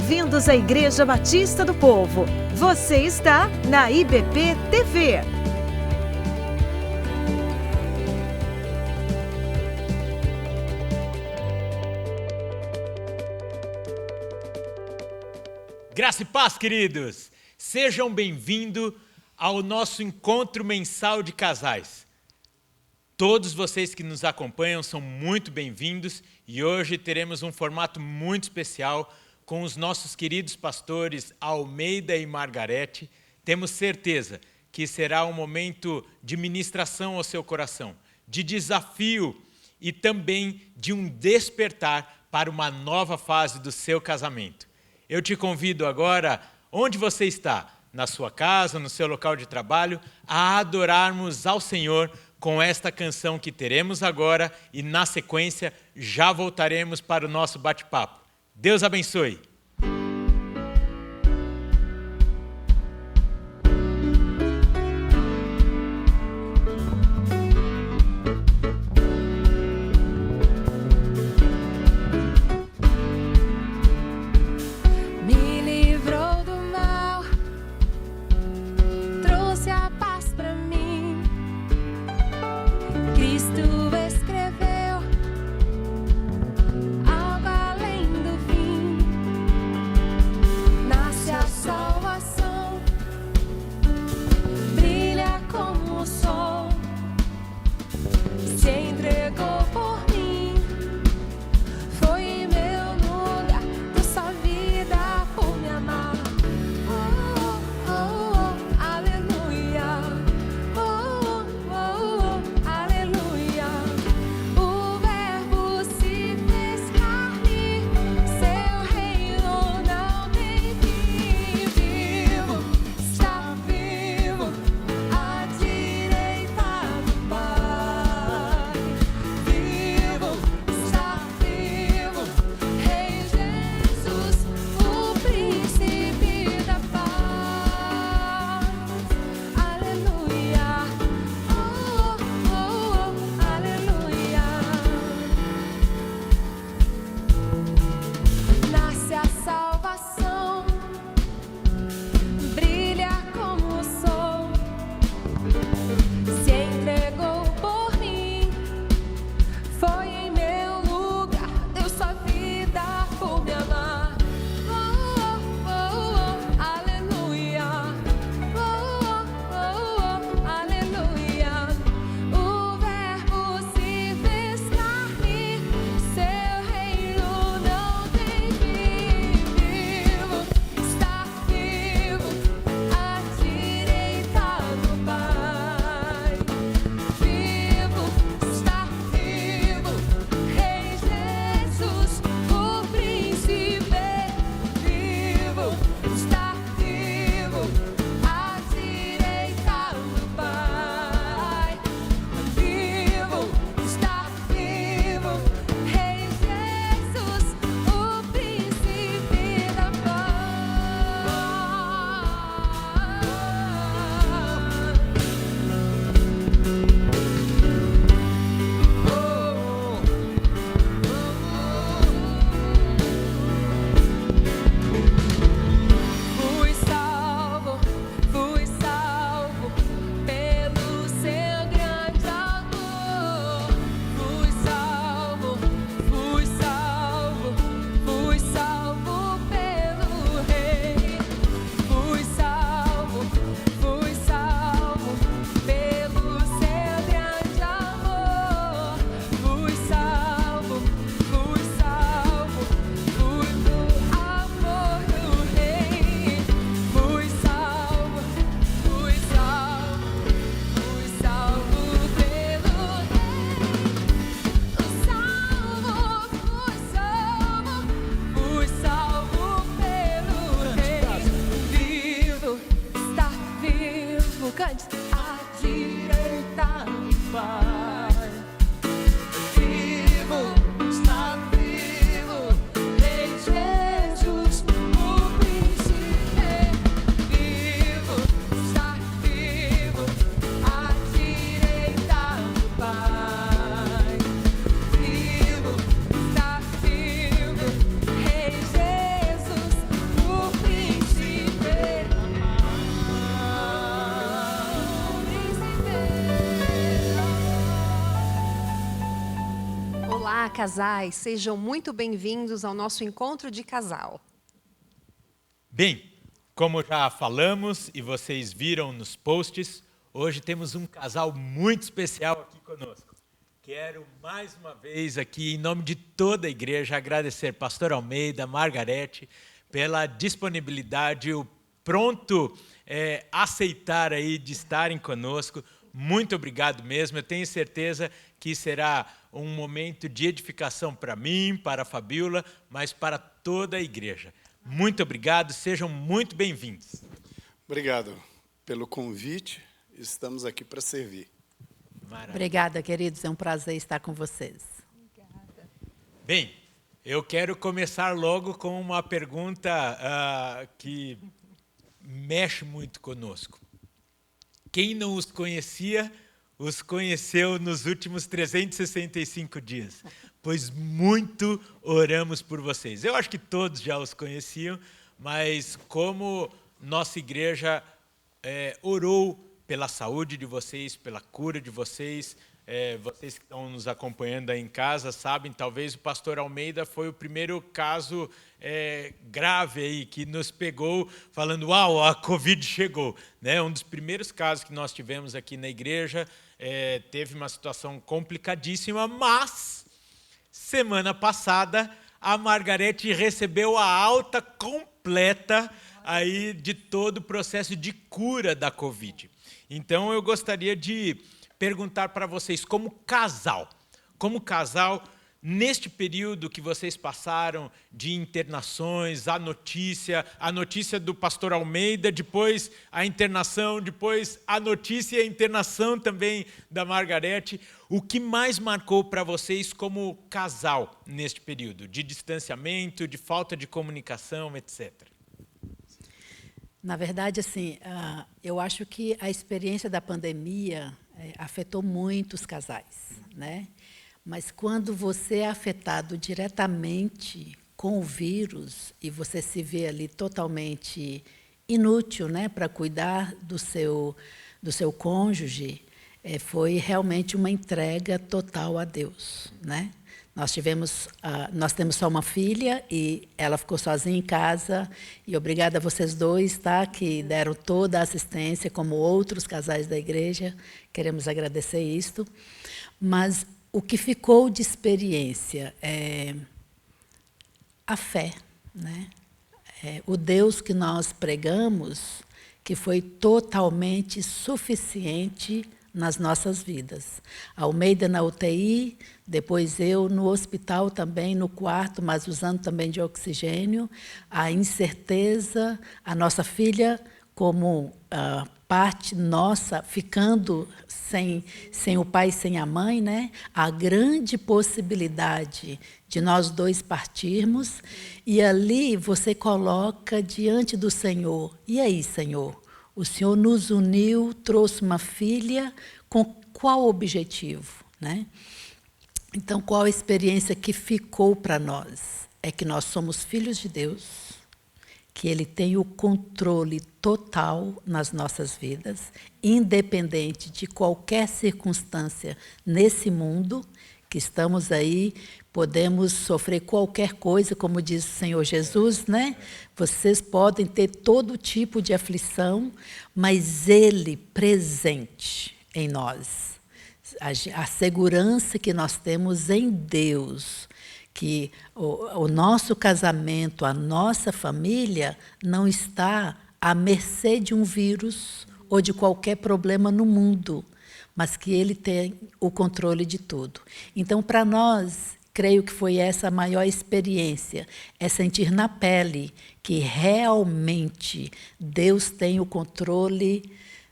bem-vindos à Igreja Batista do Povo. Você está na IBP TV. Graça e paz, queridos! Sejam bem-vindos ao nosso encontro mensal de casais. Todos vocês que nos acompanham são muito bem-vindos e hoje teremos um formato muito especial com os nossos queridos pastores Almeida e Margarete. Temos certeza que será um momento de ministração ao seu coração, de desafio e também de um despertar para uma nova fase do seu casamento. Eu te convido agora, onde você está, na sua casa, no seu local de trabalho, a adorarmos ao Senhor com esta canção que teremos agora e, na sequência, já voltaremos para o nosso bate-papo. Deus abençoe! Olá, casais, sejam muito bem-vindos ao nosso encontro de casal. Bem, como já falamos e vocês viram nos posts, hoje temos um casal muito especial aqui conosco. Quero mais uma vez aqui, em nome de toda a igreja, agradecer Pastor Almeida, Margarete, pela disponibilidade, o pronto aceitar aí de estarem conosco. Muito obrigado mesmo, eu tenho certeza que será um momento de edificação para mim, para a Fabíola, mas para toda a igreja. Muito obrigado, sejam muito bem-vindos. Obrigado pelo convite, estamos aqui para servir. Maravilha. Obrigada, queridos, é um prazer estar com vocês. Obrigada. Bem, eu quero começar logo com uma pergunta que mexe muito conosco. Quem não os conhecia, os conheceu nos últimos 365 dias, pois muito oramos por vocês. Eu acho que todos já os conheciam, mas como nossa igreja orou pela saúde de vocês, pela cura de vocês, vocês que estão nos acompanhando aí em casa sabem, talvez o pastor Almeida foi o primeiro caso grave aí que nos pegou falando, uau, a Covid chegou, né? Um dos primeiros casos que nós tivemos aqui na igreja, teve uma situação complicadíssima, mas semana passada a Margarete recebeu a alta completa aí de todo o processo de cura da Covid. Então eu gostaria de perguntar para vocês, como casal, neste período que vocês passaram de internações, a notícia do pastor Almeida, depois a internação, depois a notícia e a internação também da Margarete, o que mais marcou para vocês como casal neste período, de distanciamento, de falta de comunicação, etc.? Na verdade, assim, eu acho que a experiência da pandemia afetou muito os casais, né? Mas quando você é afetado diretamente com o vírus e você se vê ali totalmente inútil, né, para cuidar do seu cônjuge, foi realmente uma entrega total a Deus, né? Nós temos só uma filha e ela ficou sozinha em casa, e obrigada a vocês dois, tá, que deram toda a assistência, como outros casais da igreja, queremos agradecer isto. Mas o que ficou de experiência é a fé, né? O Deus que nós pregamos, que foi totalmente suficiente nas nossas vidas. Almeida na UTI, depois eu no hospital também, no quarto, mas usando também de oxigênio, a incerteza, a nossa filha como parte nossa, ficando sem o pai e sem a mãe, né? A grande possibilidade de nós dois partirmos, e ali você coloca diante do Senhor, e aí, Senhor? O Senhor nos uniu, trouxe uma filha, com qual objetivo, né? Então, qual a experiência que ficou para nós? É que nós somos filhos de Deus, que Ele tem o controle total nas nossas vidas, independente de qualquer circunstância nesse mundo, que estamos aí, podemos sofrer qualquer coisa, como diz o Senhor Jesus, né? Vocês podem ter todo tipo de aflição, mas Ele presente em nós. A segurança que nós temos em Deus, que o nosso casamento, a nossa família, não está à mercê de um vírus ou de qualquer problema no mundo, mas que Ele tem o controle de tudo. Então, para nós, creio que foi essa a maior experiência, é sentir na pele que realmente Deus tem o controle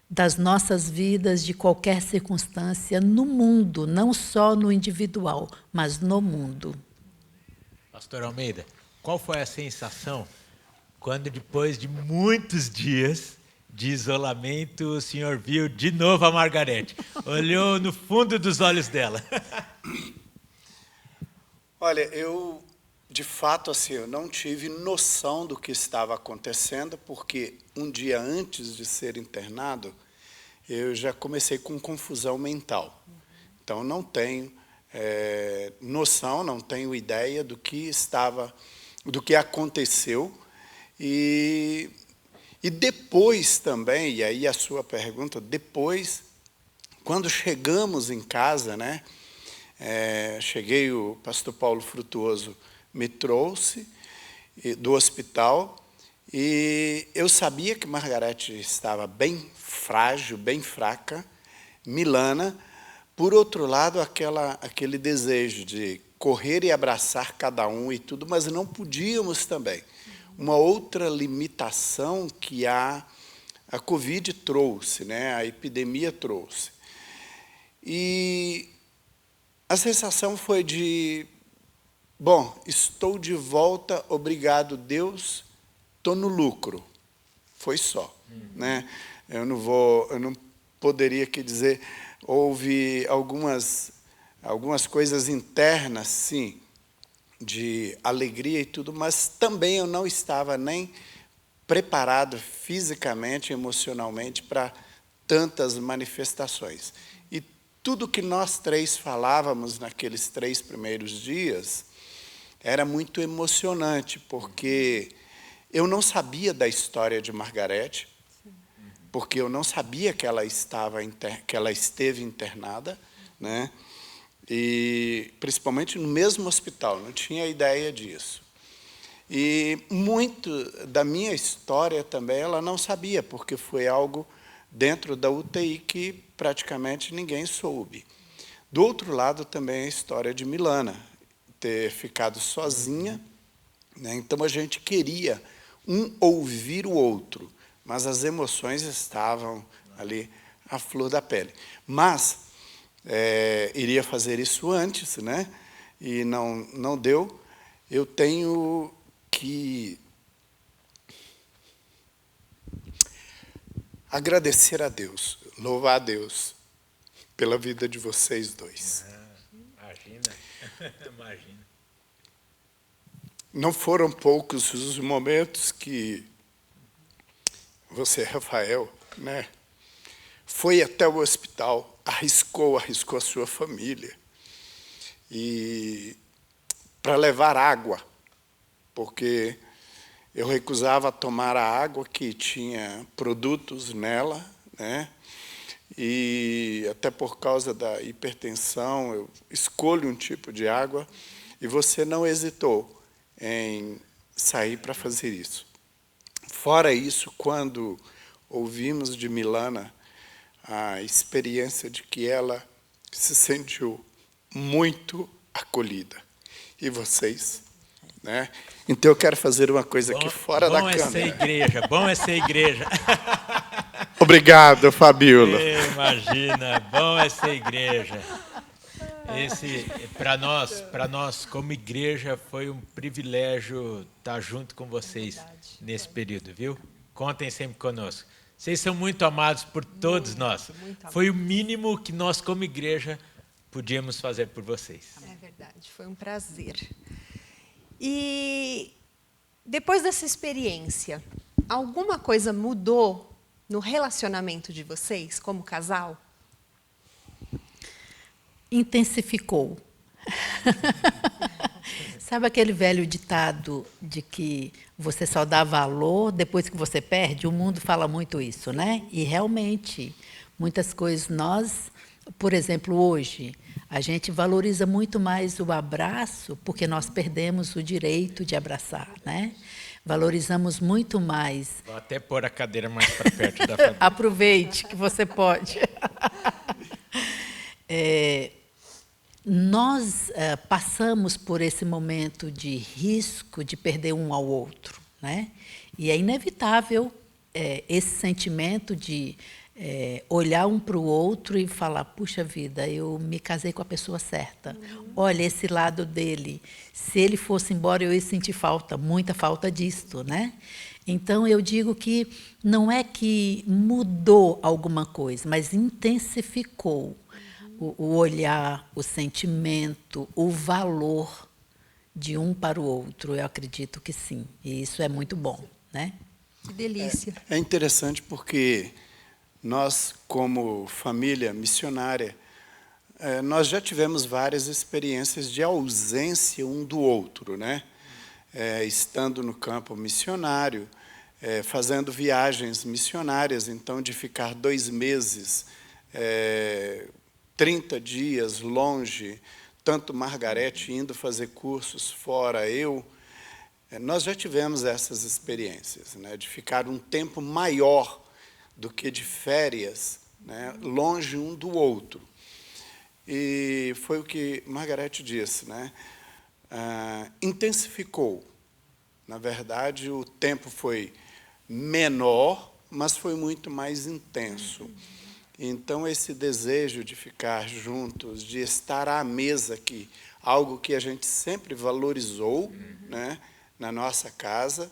das nossas vidas, de qualquer circunstância no mundo, não só no individual, mas no mundo. Pastor Almeida, qual foi a sensação quando, depois de muitos dias de isolamento, o senhor viu de novo a Margarete? Olhou no fundo dos olhos dela. Olha, eu, de fato, assim, eu não tive noção do que estava acontecendo, porque um dia antes de ser internado, eu já comecei com confusão mental. Então, não tenho noção, não tenho ideia do que aconteceu. E depois também, e aí a sua pergunta, depois, quando chegamos em casa, né, cheguei, o pastor Paulo Frutuoso me trouxe do hospital, e eu sabia que Margarete estava bem frágil, bem fraca, Milana. Por outro lado, aquele desejo de correr e abraçar cada um e tudo, mas não podíamos também. Uma outra limitação que a Covid trouxe, né, a epidemia trouxe. E a sensação foi de, bom, estou de volta, obrigado, Deus, estou no lucro. Foi só. Né? Eu não poderia aqui dizer, houve algumas coisas internas, sim, de alegria e tudo, mas também eu não estava nem preparado fisicamente, emocionalmente, para tantas manifestações. E tudo que nós três falávamos naqueles 3 primeiros dias era muito emocionante, porque eu não sabia da história de Margarete, porque eu não sabia que ela esteve internada, né? E principalmente no mesmo hospital, não tinha ideia disso. E muito da minha história também ela não sabia, porque foi algo dentro da UTI que praticamente ninguém soube. Do outro lado também a história de Milana, ter ficado sozinha, né? Então a gente queria um ouvir o outro, mas as emoções estavam ali à flor da pele. Mas iria fazer isso antes, né? E não deu. Eu tenho que agradecer a Deus, louvar a Deus pela vida de vocês dois. Imagina, imagina. Não foram poucos os momentos que você, Rafael, né, foi até o hospital, arriscou a sua família, e para levar água, porque eu recusava tomar a água que tinha produtos nela, né? E até por causa da hipertensão, eu escolho um tipo de água, e você não hesitou em sair para fazer isso. Fora isso, quando ouvimos de Milana a experiência de que ela se sentiu muito acolhida. E vocês, né? Então eu quero fazer uma coisa aqui fora da câmera. Bom é ser igreja. Obrigado, Fabíola. Imagina, bom é ser igreja. Para nós, como igreja, foi um privilégio estar junto com vocês nesse período, viu? Contem sempre conosco. Vocês são muito amados por todos nós. Foi o mínimo que nós, como igreja, podíamos fazer por vocês. É verdade, foi um prazer. E depois dessa experiência, alguma coisa mudou no relacionamento de vocês, como casal? Intensificou. Sabe aquele velho ditado de que você só dá valor depois que você perde? O mundo fala muito isso, né? E realmente, muitas coisas nós, por exemplo, hoje, a gente valoriza muito mais o abraço porque nós perdemos o direito de abraçar, né? Valorizamos muito mais. Vou até pôr a cadeira mais para perto da família. Aproveite que você pode. Nós passamos por esse momento de risco de perder um ao outro, né? E é inevitável esse sentimento de olhar um para o outro e falar, puxa vida, eu me casei com a pessoa certa. Olha, esse lado dele, se ele fosse embora, eu ia sentir falta, muita falta disto, né? Então, eu digo que não é que mudou alguma coisa, mas intensificou o olhar, o sentimento, o valor de um para o outro. Eu acredito que sim, e isso é muito bom, né? Que delícia. É interessante porque nós, como família missionária, nós já tivemos várias experiências de ausência um do outro, né? Estando no campo missionário, fazendo viagens missionárias, então, de ficar 2 meses, 30 dias longe, tanto Margarete indo fazer cursos fora, nós já tivemos essas experiências, né, de ficar um tempo maior do que de férias, né, longe um do outro. E foi o que Margarete disse, né? Intensificou. Na verdade, o tempo foi menor, mas foi muito mais intenso. Então, esse desejo de ficar juntos, de estar à mesa, algo que a gente sempre valorizou, né, na nossa casa,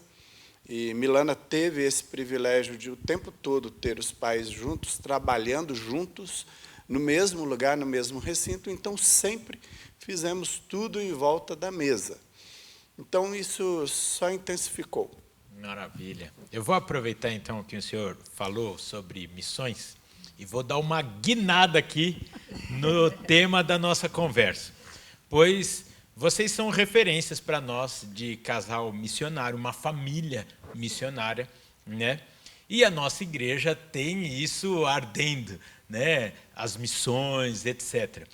e Milana teve esse privilégio de o tempo todo ter os pais juntos, trabalhando juntos, no mesmo lugar, no mesmo recinto, então sempre fizemos tudo em volta da mesa. Então, isso só intensificou. Maravilha. Eu vou aproveitar, então, que o senhor falou sobre missões e vou dar uma guinada aqui no tema da nossa conversa, pois vocês são referências para nós de casal missionário, uma família missionária, né? E a nossa igreja tem isso ardendo, né? As missões, etc.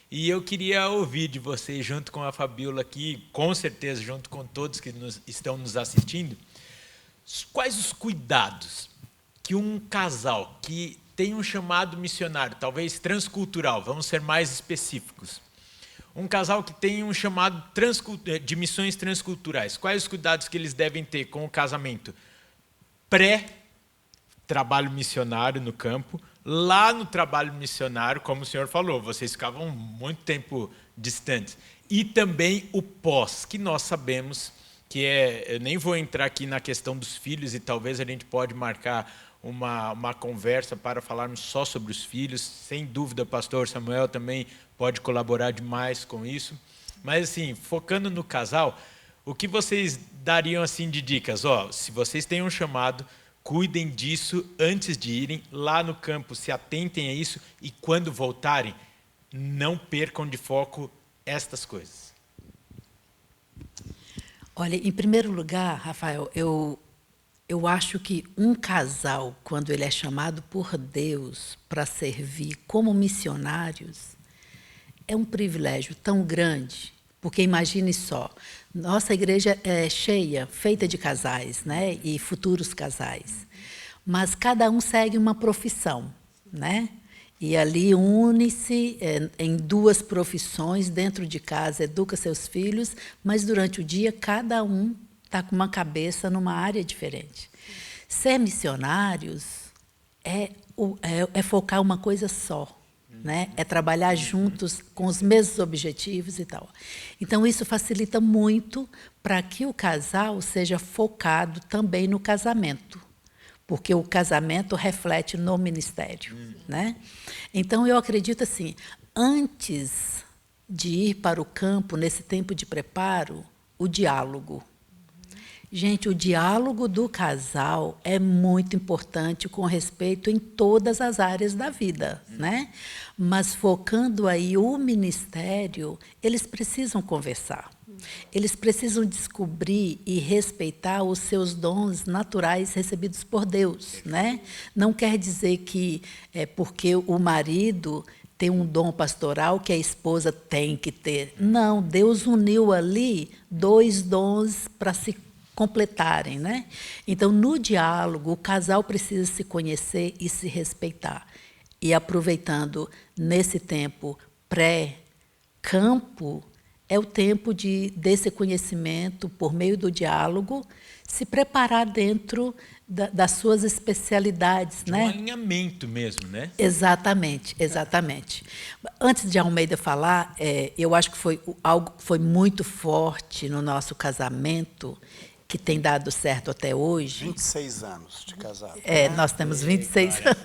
E eu queria ouvir de vocês, junto com a Fabiola aqui, com certeza, junto com todos que estão nos assistindo, quais os cuidados que um casal que tem um chamado missionário, talvez transcultural, vamos ser mais específicos, um casal que tem um chamado de missões transculturais, quais os cuidados que eles devem ter com o casamento pré-trabalho missionário no campo, lá no trabalho missionário, como o senhor falou, vocês ficavam muito tempo distantes, e também o pós, que nós sabemos que eu nem vou entrar aqui na questão dos filhos, e talvez a gente pode marcar uma conversa para falarmos só sobre os filhos. Sem dúvida, o pastor Samuel também pode colaborar demais com isso. Mas, assim, focando no casal, o que vocês dariam assim de dicas? Se vocês têm um chamado, cuidem disso antes de irem lá no campo, se atentem a isso, e quando voltarem, não percam de foco estas coisas. Olha, em primeiro lugar, Rafael, eu acho que um casal, quando ele é chamado por Deus para servir como missionários, é um privilégio tão grande, porque imagine só, nossa igreja é cheia, feita de casais, né, e futuros casais, mas cada um segue uma profissão, né? E ali une-se em 2 profissões, dentro de casa, educa seus filhos, mas durante o dia cada um está com uma cabeça numa área diferente. Ser missionários é focar uma coisa só, né? É trabalhar juntos com os mesmos objetivos e tal. Então, isso facilita muito para que o casal seja focado também no casamento, porque o casamento reflete no ministério, né? Então, eu acredito assim, antes de ir para o campo, nesse tempo de preparo, o diálogo. Gente, o diálogo do casal é muito importante com respeito em todas as áreas da vida, né? Mas focando aí o ministério, eles precisam conversar. Eles precisam descobrir e respeitar os seus dons naturais recebidos por Deus, né? Não quer dizer que é porque o marido tem um dom pastoral que a esposa tem que ter. Não, Deus uniu ali 2 dons para se completarem, né? Então, no diálogo, o casal precisa se conhecer e se respeitar. E aproveitando nesse tempo pré-campo, é o tempo desse conhecimento, por meio do diálogo, se preparar dentro das suas especialidades, né? Um alinhamento mesmo, né? Exatamente, exatamente. Antes de Almeida falar, eu acho que foi algo que foi muito forte no nosso casamento, que tem dado certo até hoje. 26 anos de casado. Nós temos 26 anos.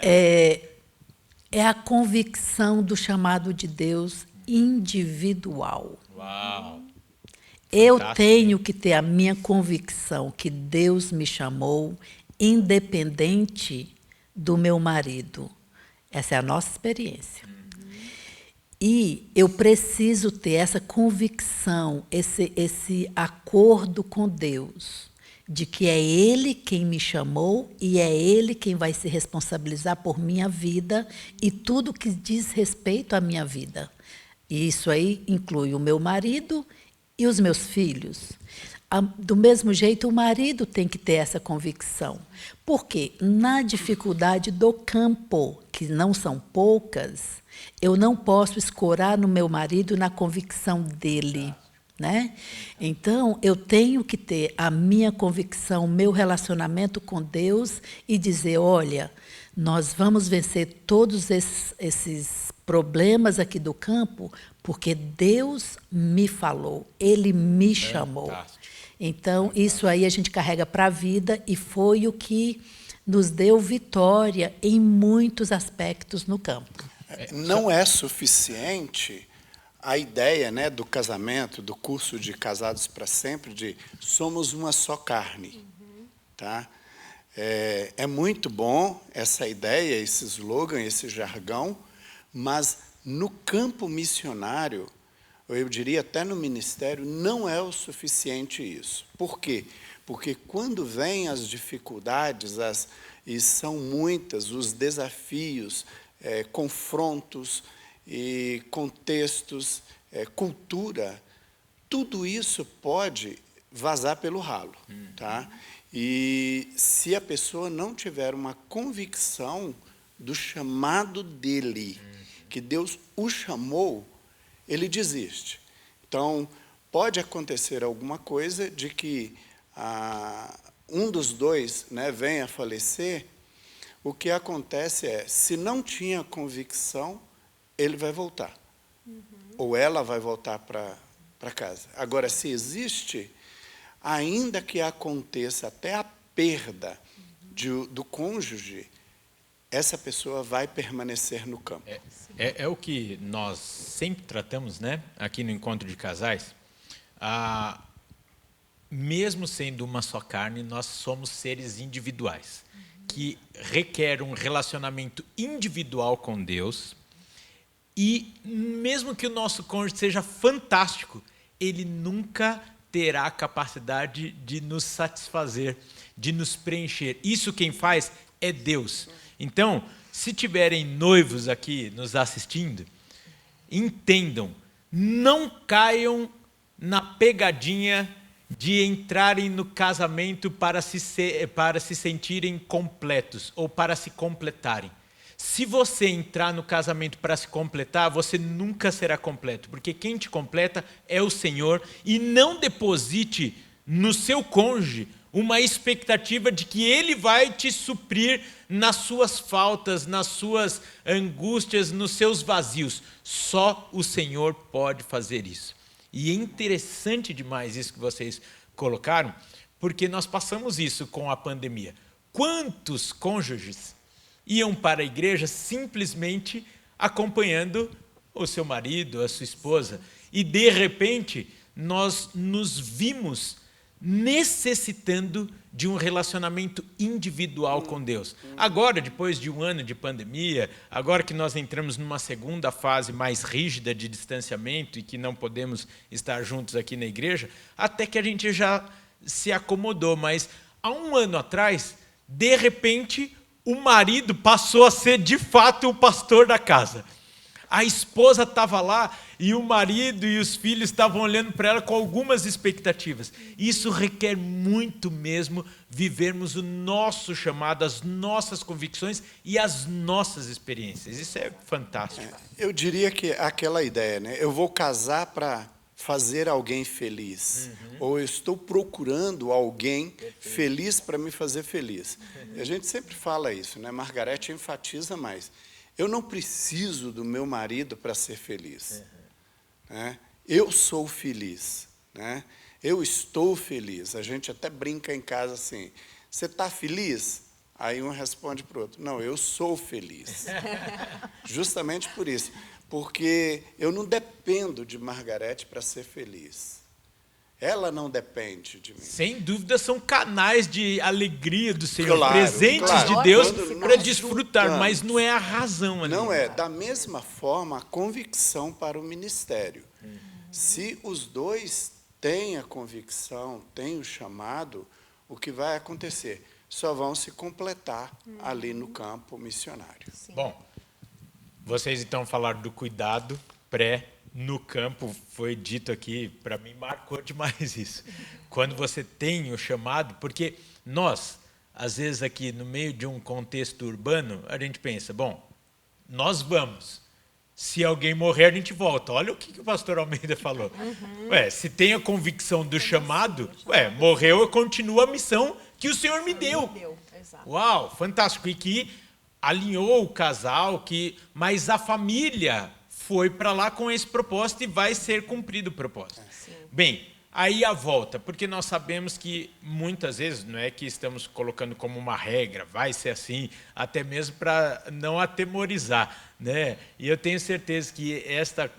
É a convicção do chamado de Deus individual. Uau! Eu Fantástico. tenho que ter a minha convicção que Deus me chamou, independente do meu marido. Essa é a nossa experiência. E eu preciso ter essa convicção, esse acordo com Deus, de que é Ele quem me chamou e é Ele quem vai se responsabilizar por minha vida e tudo que diz respeito à minha vida. E isso aí inclui o meu marido e os meus filhos. Do mesmo jeito, o marido tem que ter essa convicção. Porque na dificuldade do campo, que não são poucas, eu não posso escorar no meu marido na convicção dele, né? Então, eu tenho que ter a minha convicção, o meu relacionamento com Deus e dizer, olha, nós vamos vencer todos esses problemas aqui do campo, porque Deus me falou, Ele me chamou. Então, isso aí a gente carrega para a vida e foi o que nos deu vitória em muitos aspectos no campo. Não é suficiente a ideia, né, do casamento, do curso de Casados para Sempre, de somos uma só carne. Tá? É muito bom essa ideia, esse slogan, esse jargão, mas no campo missionário, eu diria até no ministério, não é o suficiente isso. Por quê? Porque quando vêm as dificuldades, e são muitas, os desafios, confrontos e contextos, cultura, tudo isso pode vazar pelo ralo. Tá? E se a pessoa não tiver uma convicção do chamado dele, que Deus o chamou, ele desiste. Então, pode acontecer alguma coisa de que um dos dois, né, venha a falecer. O que acontece é, se não tinha convicção, ele vai voltar. Ou ela vai voltar para casa. Agora, se existe, ainda que aconteça até a perda do cônjuge, essa pessoa vai permanecer no campo. É o que nós sempre tratamos, né, aqui no Encontro de Casais. Mesmo sendo uma só carne, nós somos seres individuais, que requer um relacionamento individual com Deus. E mesmo que o nosso cônjuge seja fantástico, ele nunca terá a capacidade de nos satisfazer, de nos preencher. Isso quem faz é Deus. Então, se tiverem noivos aqui nos assistindo, entendam, não caiam na pegadinha de entrarem no casamento para se sentirem completos ou para se completarem. Se você entrar no casamento para se completar, você nunca será completo, porque quem te completa é o Senhor, e não deposite no seu cônjuge uma expectativa de que ele vai te suprir nas suas faltas, nas suas angústias, nos seus vazios. Só o Senhor pode fazer isso. E é interessante demais isso que vocês colocaram, porque nós passamos isso com a pandemia. Quantos cônjuges iam para a igreja simplesmente acompanhando o seu marido, a sua esposa, e de repente nós nos vimos necessitando de um relacionamento individual com Deus. Agora, depois de um ano de pandemia, agora que nós entramos numa segunda fase mais rígida de distanciamento e que não podemos estar juntos aqui na igreja, até que a gente já se acomodou, mas há um ano atrás, de repente, o marido passou a ser de fato o pastor da casa. A esposa estava lá e o marido e os filhos estavam olhando para ela com algumas expectativas. Isso requer muito mesmo vivermos o nosso chamado, as nossas convicções e as nossas experiências. Isso é fantástico. Eu diria que aquela ideia, né? Eu vou casar para fazer alguém feliz. Ou eu estou procurando alguém feliz para me fazer feliz. A gente sempre fala isso, né? Margarete enfatiza mais. Eu não preciso do meu marido para ser feliz. Né? Eu sou feliz. Né? Eu estou feliz. A gente até brinca em casa assim, você está feliz? Aí um responde para o outro, não, eu sou feliz. Justamente por isso. Porque eu não dependo de Margarete para ser feliz. Ela não depende de mim. Sem dúvida, são canais de alegria do Senhor, Claro, presentes claro. de Deus Quando para nós desfrutar, lutamos, mas não é a razão ali. Não é. Da mesma forma, a convicção para o ministério. Se os dois têm a convicção, têm o chamado, o que vai acontecer? Só vão se completar ali no campo missionário. Sim. Bom, vocês então falaram do cuidado no campo, foi dito aqui, para mim marcou demais isso. Quando você tem o chamado, porque nós, às vezes aqui no meio de um contexto urbano, a gente pensa, bom, nós vamos. Se alguém morrer, a gente volta. Olha o que o pastor Almeida falou. Ué, se tem a convicção do chamado, morreu, eu continuo a missão que o Senhor me deu. Exato. Uau, fantástico. E que alinhou o casal, mas a família foi para lá com esse propósito e vai ser cumprido o propósito. Bem, aí a volta, porque nós sabemos que muitas vezes, não é que estamos colocando como uma regra, vai ser assim, até mesmo para não atemorizar, né? E eu tenho certeza que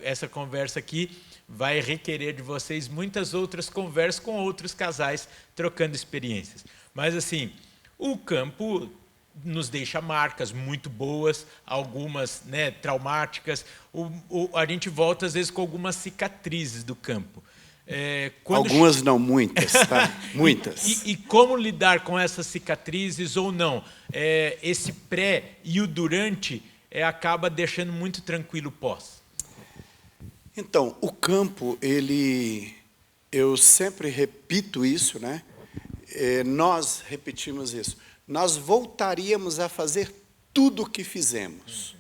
essa conversa aqui vai requerer de vocês muitas outras conversas com outros casais, trocando experiências. Mas assim, o campo nos deixa marcas muito boas, algumas, né, traumáticas. A gente volta, às vezes, com algumas cicatrizes do campo. Algumas não, muitas, tá? Muitas. E como lidar com essas cicatrizes ou não? Esse pré e o durante acaba deixando muito tranquilo o pós. Então, o campo, eu sempre repito isso, né? Nós repetimos isso. Nós voltaríamos a fazer tudo o que fizemos.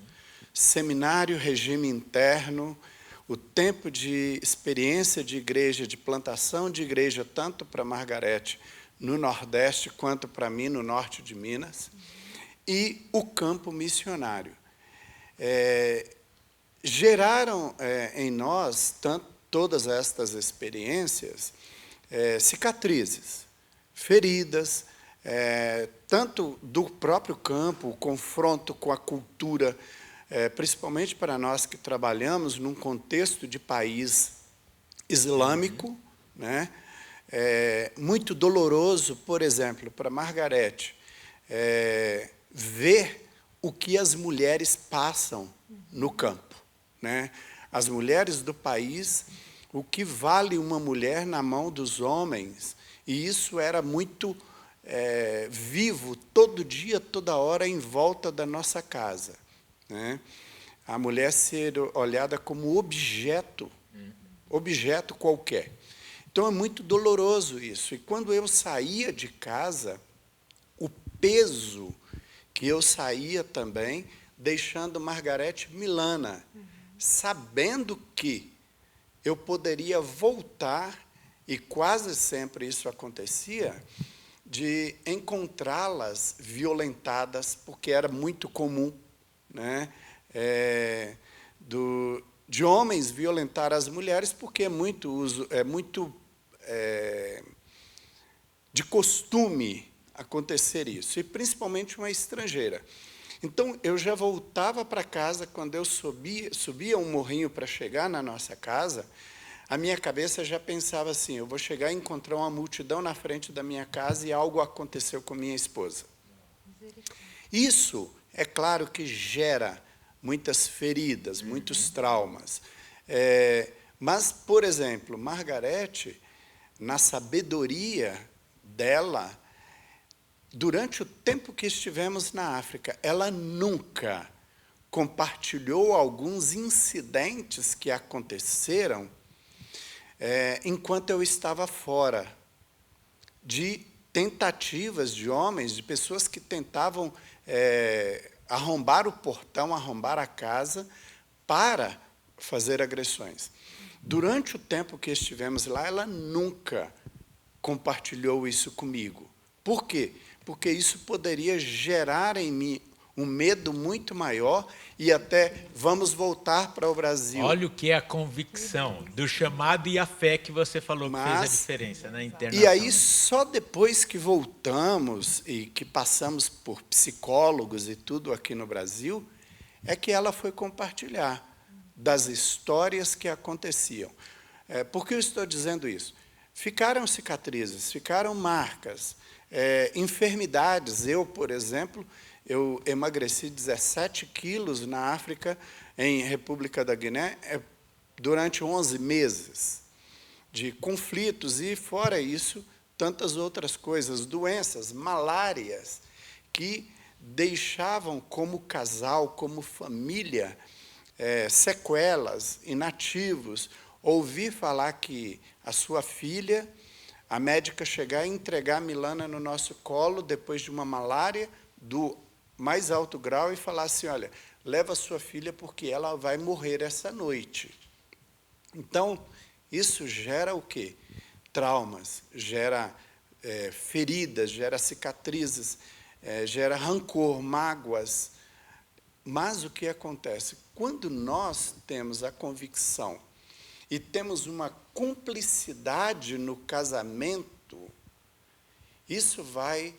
Seminário, regime interno, o tempo de experiência de igreja, de plantação de igreja, tanto para Margarete no Nordeste, quanto para mim no Norte de Minas, e o campo missionário. Geraram em nós, todas estas experiências, cicatrizes, feridas, tanto do próprio campo, o confronto com a cultura, principalmente para nós que trabalhamos num contexto de país islâmico, né? Muito doloroso, por exemplo, para Margarete, ver o que as mulheres passam no campo, né? As mulheres do país, o que vale uma mulher na mão dos homens, e isso era muito vivo, todo dia, toda hora, em volta da nossa casa, né? A mulher ser olhada como objeto qualquer. Então, é muito doloroso isso. E quando eu saía de casa, o peso que eu saía também, deixando Margarete Milana, sabendo que eu poderia voltar, e quase sempre isso acontecia, de encontrá-las violentadas, porque era muito comum, né? De homens violentar as mulheres, porque é muito de costume acontecer isso, e principalmente uma estrangeira. Então, eu já voltava para casa, quando eu subia um morrinho para chegar na nossa casa, a minha cabeça já pensava assim, eu vou chegar e encontrar uma multidão na frente da minha casa e algo aconteceu com minha esposa. Isso, é claro que gera muitas feridas, muitos traumas. Mas, por exemplo, Margarete, na sabedoria dela, durante o tempo que estivemos na África, ela nunca compartilhou alguns incidentes que aconteceram enquanto eu estava fora, de tentativas de homens, de pessoas que tentavam arrombar o portão, arrombar a casa, para fazer agressões. Durante o tempo que estivemos lá, ela nunca compartilhou isso comigo. Por quê? Porque isso poderia gerar em mim um medo muito maior e até vamos voltar para o Brasil. Olha o que é a convicção do chamado e a fé que você falou que fez a diferença na internação. E aí, só depois que voltamos e que passamos por psicólogos e tudo aqui no Brasil, é que ela foi compartilhar das histórias que aconteciam. Por que eu estou dizendo isso? ficaram cicatrizes, ficaram marcas, enfermidades. Eu, por exemplo, eu emagreci 17 quilos na África, em República da Guiné, durante 11 meses de conflitos, e, fora isso, tantas outras coisas, doenças, malárias, que deixavam como casal, como família, sequelas, inativos. Ouvir falar que a sua filha, a médica chegar e entregar a Milana no nosso colo, depois de uma malária do mais alto grau, e falar assim, olha, leva a sua filha porque ela vai morrer essa noite. Então, isso gera o quê? Traumas, gera feridas, gera cicatrizes, gera rancor, mágoas. Mas o que acontece? Quando nós temos a convicção e temos uma cumplicidade no casamento, isso vai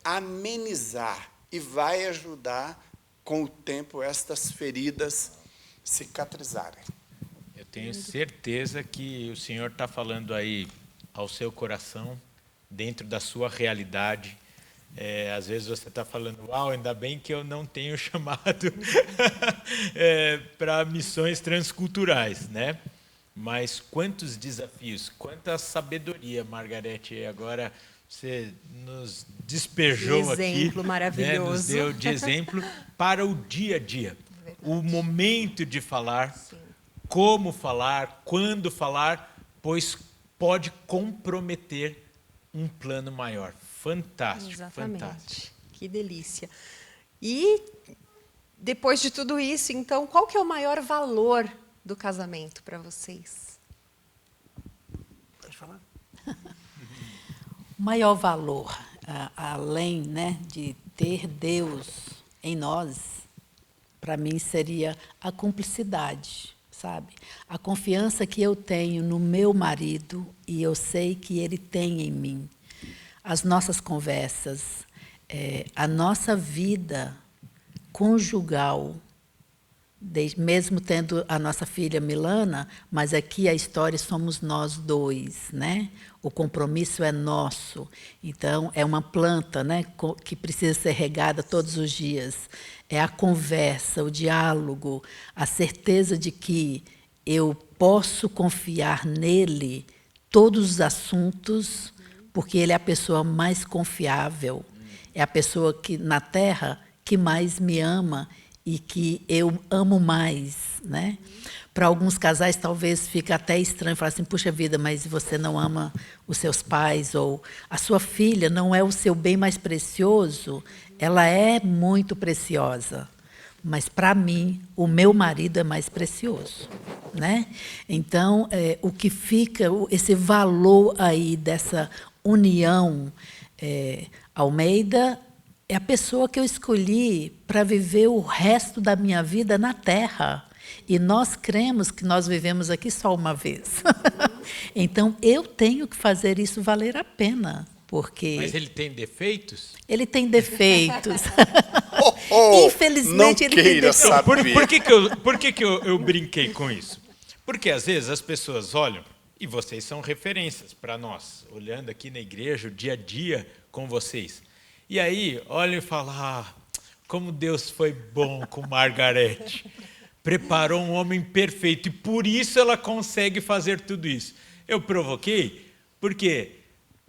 amenizar e vai ajudar, com o tempo, estas feridas cicatrizarem. Eu tenho certeza que o Senhor está falando aí ao seu coração, dentro da sua realidade. Às vezes você está falando, uau, ainda bem que eu não tenho chamado para missões transculturais, né? Mas quantos desafios, quanta sabedoria, Margarete, agora você nos despejou aqui. Exemplo maravilhoso. Né? Nos deu de exemplo para o dia a dia. Verdade. O momento de falar, sim, como falar, quando falar, pois pode comprometer um plano maior. Fantástico, exatamente. Fantástico. Que delícia. E, depois de tudo isso, então, qual que é o maior valor do casamento para vocês? Pode falar. O maior valor, além, né, de ter Deus em nós, para mim seria a cumplicidade, sabe? A confiança que eu tenho no meu marido e eu sei que ele tem em mim. As nossas conversas, a nossa vida conjugal, mesmo tendo a nossa filha Milana, mas aqui a história somos nós dois, né? O compromisso é nosso. Então, é uma planta, né, que precisa ser regada todos os dias. É a conversa, o diálogo, a certeza de que eu posso confiar nele todos os assuntos, porque ele é a pessoa mais confiável, é a pessoa que na Terra que mais me ama e que eu amo mais, né? Para alguns casais talvez fique até estranho falar assim, puxa vida, mas você não ama os seus pais, ou a sua filha não é o seu bem mais precioso. Ela é muito preciosa, mas para mim o meu marido é mais precioso, né? Então, o que fica, esse valor aí dessa união, Almeida é a pessoa que eu escolhi para viver o resto da minha vida na Terra. E nós cremos que nós vivemos aqui só uma vez. Então, eu tenho que fazer isso valer a pena. Porque mas ele tem defeitos? Ele tem defeitos. Infelizmente, ele tem defeitos. Por que eu brinquei com isso? Porque, às vezes, as pessoas olham, e vocês são referências para nós, olhando aqui na igreja, o dia a dia com vocês. E aí, olham e falam, como Deus foi bom com Margarete. Preparou um homem perfeito, e por isso ela consegue fazer tudo isso. Eu provoquei, porque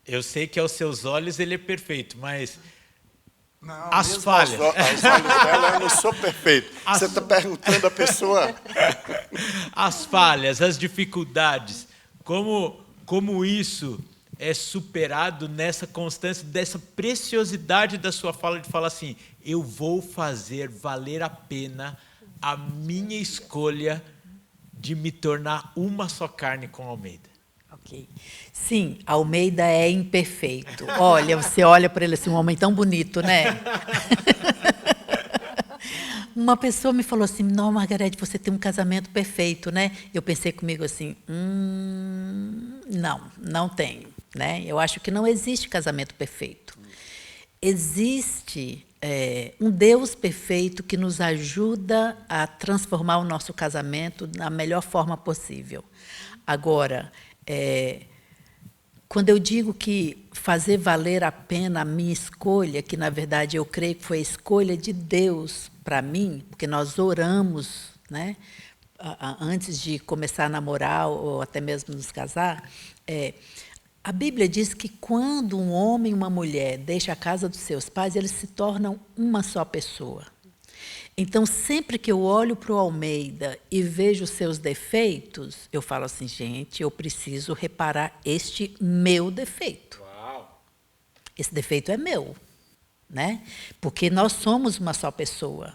eu sei que aos seus olhos ele é perfeito, mas não, as falhas... Aos olhos dela eu não sou perfeito. Você está perguntando à pessoa... As falhas, as dificuldades, como isso é superado nessa constância, dessa preciosidade da sua fala, de falar assim, eu vou fazer valer a pena a minha escolha de me tornar uma só carne com Almeida. Ok. Sim, Almeida é imperfeito. Olha, você olha para ele assim, um homem tão bonito, né? Uma pessoa me falou assim, não, Margarete, você tem um casamento perfeito, né? Eu pensei comigo assim, não tenho, né? Eu acho que não existe casamento perfeito. Existe um Deus perfeito que nos ajuda a transformar o nosso casamento da melhor forma possível. Agora, quando eu digo que fazer valer a pena a minha escolha, que na verdade eu creio que foi a escolha de Deus para mim, porque nós oramos, né, antes de começar a namorar ou até mesmo nos casar, a Bíblia diz que quando um homem e uma mulher deixam a casa dos seus pais, eles se tornam uma só pessoa. Então, sempre que eu olho para o Almeida e vejo os seus defeitos, eu falo assim, gente, eu preciso reparar este meu defeito. Uau. Esse defeito é meu, né? Porque nós somos uma só pessoa.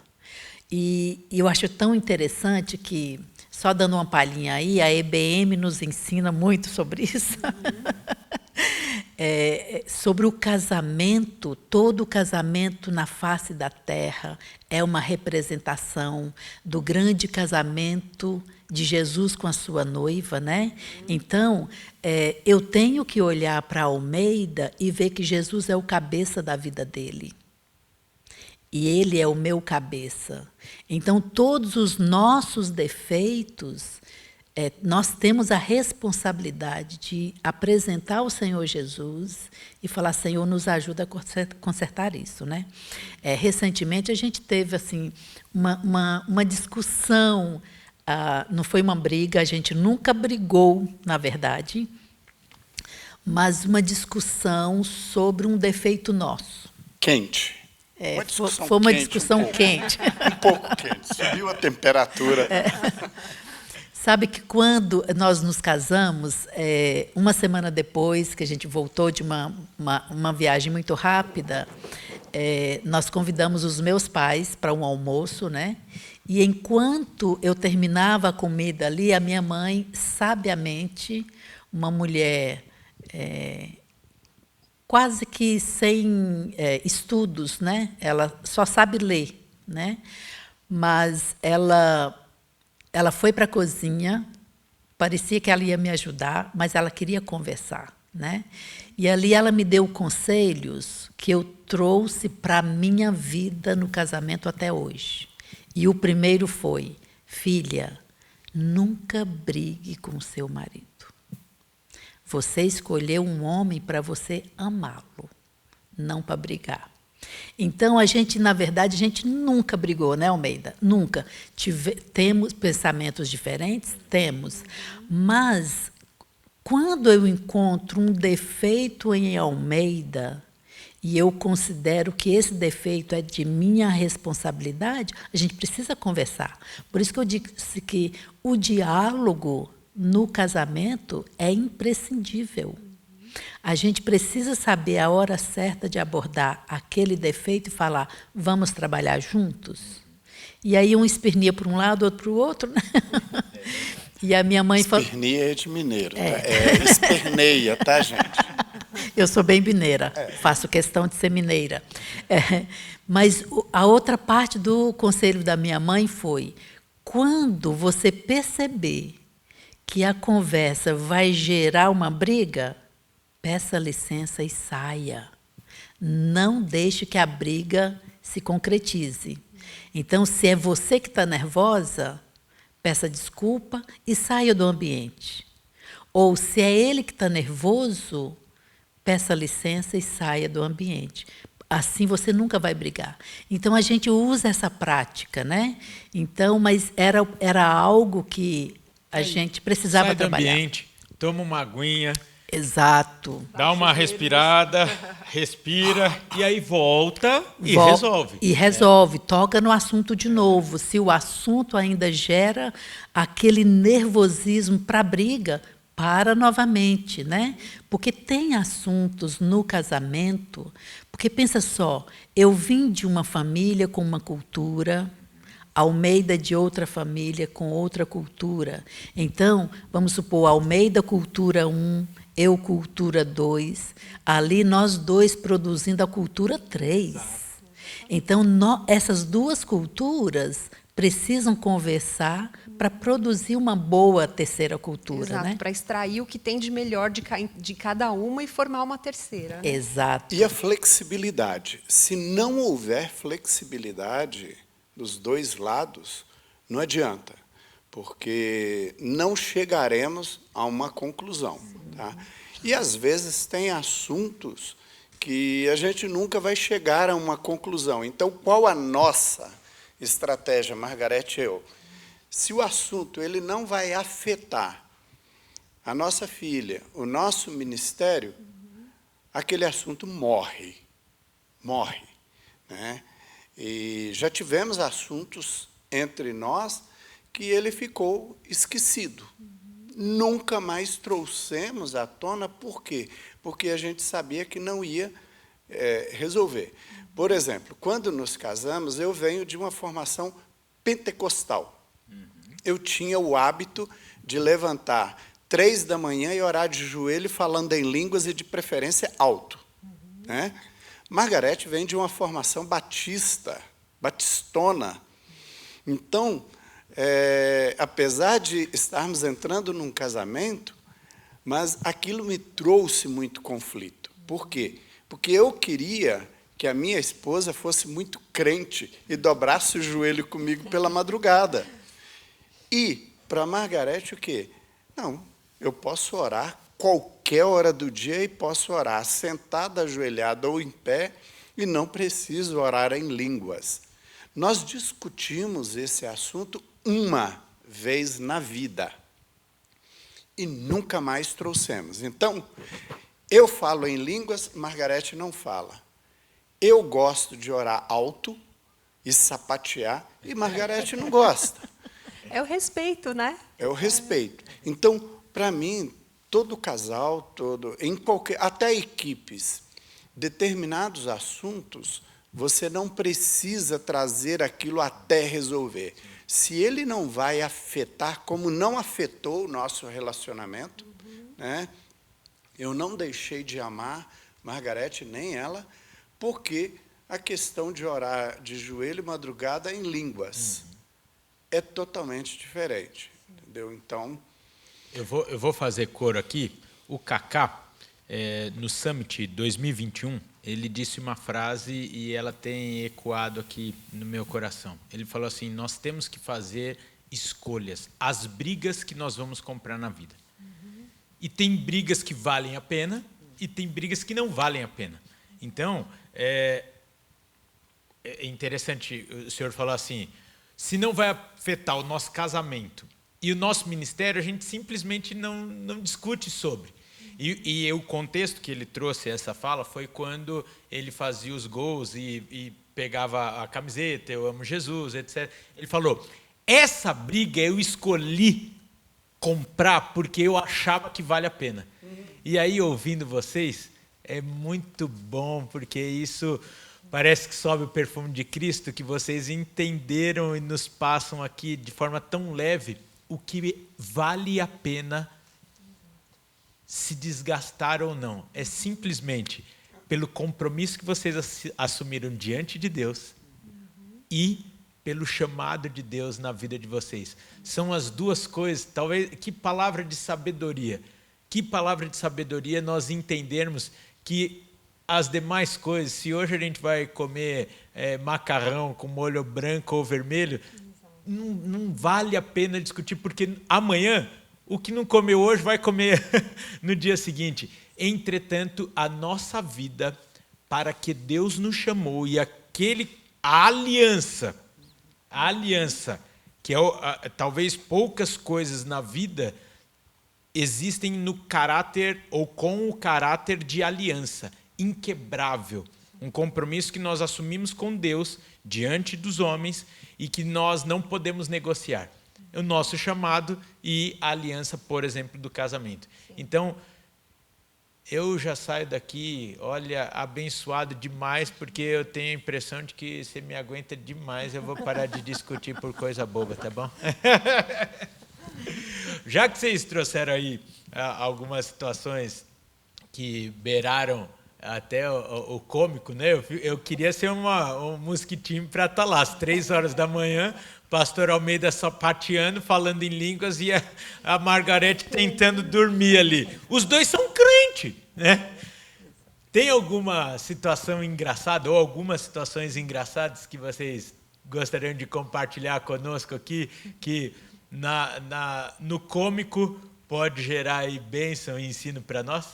E eu acho tão interessante que, só dando uma palhinha aí, a EBM nos ensina muito sobre isso. Sobre o casamento, todo casamento na face da terra é uma representação do grande casamento de Jesus com a sua noiva, né? Então, eu tenho que olhar para Almeida e ver que Jesus é o cabeça da vida dele. E ele é o meu cabeça. Então, todos os nossos defeitos, nós temos a responsabilidade de apresentar ao Senhor Jesus e falar, Senhor, nos ajuda a consertar isso, né? Recentemente, a gente teve assim, uma discussão, não foi uma briga, a gente nunca brigou, na verdade, mas uma discussão sobre um defeito nosso. Quente. Foi uma discussão quente. Um pouco quente, subiu a temperatura. Sabe que quando nós nos casamos, uma semana depois que a gente voltou de uma viagem muito rápida, nós convidamos os meus pais para um almoço, né? E enquanto eu terminava a comida ali, a minha mãe, sabiamente, uma mulher quase que sem estudos, né? Ela só sabe ler, né? Mas ela foi para a cozinha, parecia que ela ia me ajudar, mas ela queria conversar, né? E ali ela me deu conselhos que eu trouxe para a minha vida no casamento até hoje. E o primeiro foi, filha, nunca brigue com seu marido. Você escolheu um homem para você amá-lo, não para brigar. Então, na verdade, a gente nunca brigou, né, Almeida? Nunca. Temos pensamentos diferentes? Temos. Mas, quando eu encontro um defeito em Almeida, e eu considero que esse defeito é de minha responsabilidade, a gente precisa conversar. Por isso que eu disse que o diálogo no casamento é imprescindível. A gente precisa saber a hora certa de abordar aquele defeito e falar, vamos trabalhar juntos? E aí um espernia para um lado, outro para o outro. Né? E a minha mãe falou... Espernia é de mineiro, tá? Esperneia, tá, gente? Eu sou bem mineira, faço questão de ser mineira. Mas a outra parte do conselho da minha mãe foi, quando você perceber que a conversa vai gerar uma briga, peça licença e saia. Não deixe que a briga se concretize. Então, se é você que está nervosa, peça desculpa e saia do ambiente. Ou, se é ele que está nervoso, peça licença e saia do ambiente. Assim você nunca vai brigar. Então, a gente usa essa prática, né? Então, mas era algo que a gente precisava trabalhar. Sai do ambiente, toma uma aguinha. Exato. Dá uma respirada, respira, e aí volta e resolve. E resolve, toca no assunto de novo. Se o assunto ainda gera aquele nervosismo para a briga, para novamente, né? Porque tem assuntos no casamento, porque pensa só, eu vim de uma família com uma cultura, Almeida de outra família com outra cultura. Então, vamos supor, Almeida cultura 1, eu cultura 2, ali nós dois produzindo a cultura 3. Então, essas duas culturas precisam conversar para produzir uma boa terceira cultura. Exato, né? Para extrair o que tem de melhor de cada uma e formar uma terceira. Né? Exato. E a flexibilidade. Se não houver flexibilidade dos dois lados, não adianta, porque não chegaremos a uma conclusão. Tá? E, às vezes, tem assuntos que a gente nunca vai chegar a uma conclusão. Então, qual a nossa estratégia, Margarete e eu? Se o assunto ele não vai afetar a nossa filha, o nosso ministério, aquele assunto morre. Morre. Né? E já tivemos assuntos entre nós que ele ficou esquecido. Nunca mais trouxemos à tona, por quê? Porque a gente sabia que não ia resolver. Por exemplo, quando nos casamos, eu venho de uma formação pentecostal. Eu tinha o hábito de levantar 3 da manhã e orar de joelho, falando em línguas e, de preferência, alto. Né? Margarete vem de uma formação batistona. Então, apesar de estarmos entrando num casamento, mas aquilo me trouxe muito conflito. Por quê? Porque eu queria que a minha esposa fosse muito crente e dobrasse o joelho comigo pela madrugada. E, para Margarete, o quê? Não, eu posso orar qualquer hora do dia e posso orar sentada, ajoelhada ou em pé e não preciso orar em línguas. Nós discutimos esse assunto uma vez na vida e nunca mais trouxemos. Então, eu falo em línguas, Margarete não fala. Eu gosto de orar alto e sapatear e Margarete não gosta. É o respeito, né? É o respeito. Então, para mim, todo casal, até equipes, determinados assuntos, você não precisa trazer aquilo até resolver. Se ele não vai afetar, como não afetou o nosso relacionamento, né? Eu não deixei de amar Margarete, nem ela, porque a questão de orar de joelho e madrugada em línguas é totalmente diferente. Entendeu? Então, eu vou fazer coro aqui. O Kaká, no Summit 2021, ele disse uma frase e ela tem ecoado aqui no meu coração. Ele falou assim: nós temos que fazer escolhas, as brigas que nós vamos comprar na vida. E tem brigas que valem a pena e tem brigas que não valem a pena. Então, é interessante, o senhor falou assim, se não vai afetar o nosso casamento e o nosso ministério, a gente simplesmente não discute sobre. E o contexto que ele trouxe essa fala foi quando ele fazia os gols e pegava a camiseta, eu amo Jesus, etc. Ele falou, essa briga eu escolhi comprar porque eu achava que vale a pena. E aí, ouvindo vocês, é muito bom, porque isso parece que sobe o perfume de Cristo, que vocês entenderam e nos passam aqui de forma tão leve o que vale a pena se desgastar ou não. É simplesmente pelo compromisso que vocês assumiram diante de Deus e pelo chamado de Deus na vida de vocês. São as duas coisas. Talvez, que palavra de sabedoria. Que palavra de sabedoria nós entendermos que as demais coisas, se hoje a gente vai comer macarrão com molho branco ou vermelho, não vale a pena discutir, porque amanhã, o que não comeu hoje vai comer no dia seguinte. Entretanto, a nossa vida, para que Deus nos chamou, e a aliança, que talvez poucas coisas na vida existem no caráter ou com o caráter de aliança, inquebrável. Um compromisso que nós assumimos com Deus diante dos homens e que nós não podemos negociar. É o nosso chamado e a aliança, por exemplo, do casamento. Então, eu já saio daqui, olha, abençoado demais, porque eu tenho a impressão de que você me aguenta demais, eu vou parar de discutir por coisa boba, tá bom? Já que vocês trouxeram aí algumas situações que beiraram até o cômico, né? Eu queria ser um mosquitinho para estar lá, às 3 horas da manhã, pastor Almeida sapateando, falando em línguas, e a Margarete tentando dormir ali. Os dois são crentes, né? Tem alguma situação engraçada, ou algumas situações engraçadas que vocês gostariam de compartilhar conosco aqui, que no cômico pode gerar aí bênção e ensino para nós?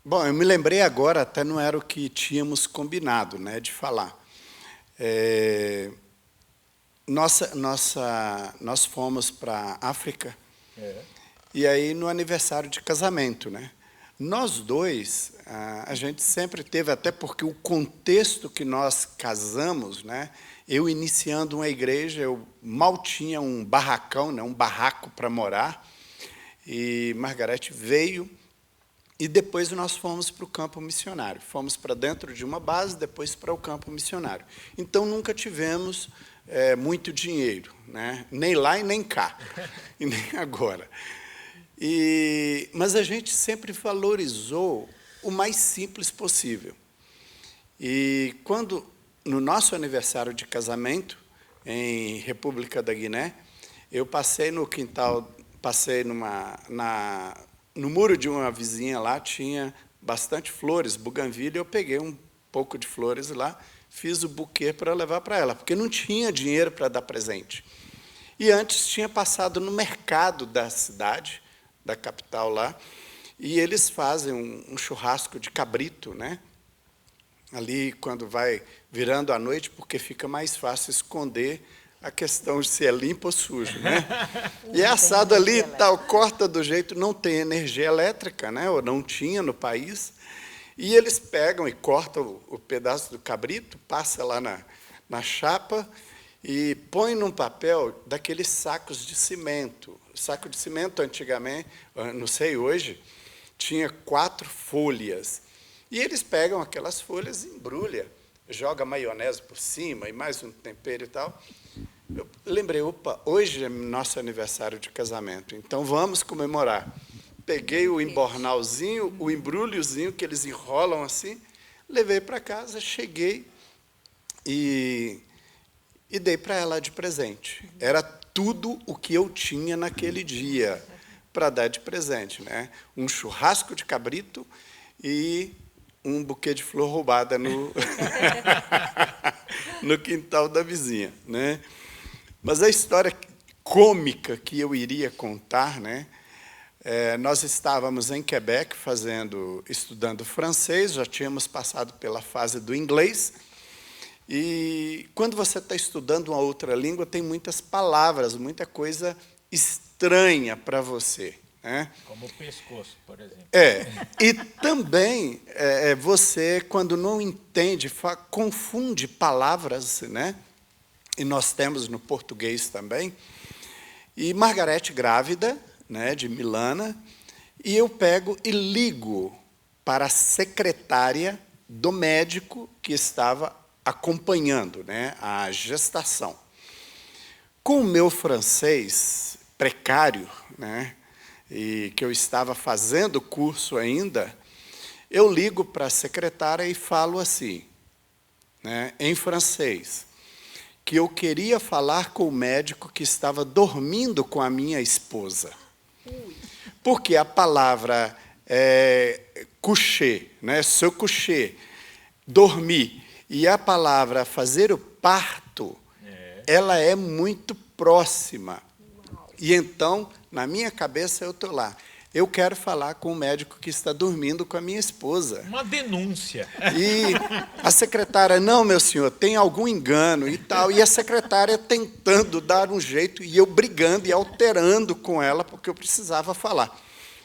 Bom, eu me lembrei agora, até não era o que tínhamos combinado, né, de falar. Nós fomos para a África, e aí no aniversário de casamento, né? Nós dois, a gente sempre teve, até porque o contexto que nós casamos, né? Eu iniciando uma igreja, eu mal tinha um barracão, né, um barraco para morar, e Margarete veio, e depois nós fomos para o campo missionário. Fomos para dentro de uma base, depois para o campo missionário. Então, nunca tivemos muito dinheiro, né? Nem lá e nem cá, e nem agora. Mas a gente sempre valorizou o mais simples possível. E quando, no nosso aniversário de casamento, em República da Guiné, eu passei no quintal, passei no muro de uma vizinha lá, tinha bastante flores, buganvília, eu peguei um pouco de flores lá, fiz o buquê para levar para ela, porque não tinha dinheiro para dar presente. E antes tinha passado no mercado da cidade, da capital lá, e eles fazem um churrasco de cabrito, né? Ali, quando vai virando a noite, porque fica mais fácil esconder a questão de se é limpo ou sujo, né? E é assado ali e tal, corta do jeito, não tem energia elétrica, né? Ou não tinha no país, e eles pegam e cortam o pedaço do cabrito, passa lá na chapa, e põe num papel daqueles sacos de cimento. O saco de cimento, antigamente, não sei, hoje, tinha 4 folhas. E eles pegam aquelas folhas e embrulham, joga maionese por cima e mais um tempero e tal. Eu lembrei, opa, hoje é nosso aniversário de casamento, então vamos comemorar. Peguei o embornalzinho, o embrulhozinho que eles enrolam assim, levei para casa, cheguei e dei para ela de presente. Era tudo o que eu tinha naquele dia para dar de presente, né? Um churrasco de cabrito e um buquê de flor roubada no quintal da vizinha, né? Mas a história cômica que eu iria contar, né? Nós estávamos em Quebec estudando francês, já tínhamos passado pela fase do inglês. E quando você está estudando uma outra língua, tem muitas palavras, muita coisa estranha para você, né? Como o pescoço, por exemplo. E também você, quando não entende, confunde palavras, né? E nós temos no português também. E Margarete grávida, né, de Milana, e eu pego e ligo para a secretária do médico que estava acompanhando, né, a gestação. Com o meu francês precário, né, e que eu estava fazendo curso ainda, eu ligo para a secretária e falo assim, né, em francês, que eu queria falar com o médico que estava dormindo com a minha esposa. Porque a palavra coucher, né, se coucher, dormir, e a palavra fazer o parto, ela é muito próxima. E então, na minha cabeça, eu estou lá. Eu quero falar com o médico que está dormindo com a minha esposa. Uma denúncia. E a secretária, não, meu senhor, tem algum engano e tal. E a secretária tentando dar um jeito, e eu brigando e alterando com ela, porque eu precisava falar.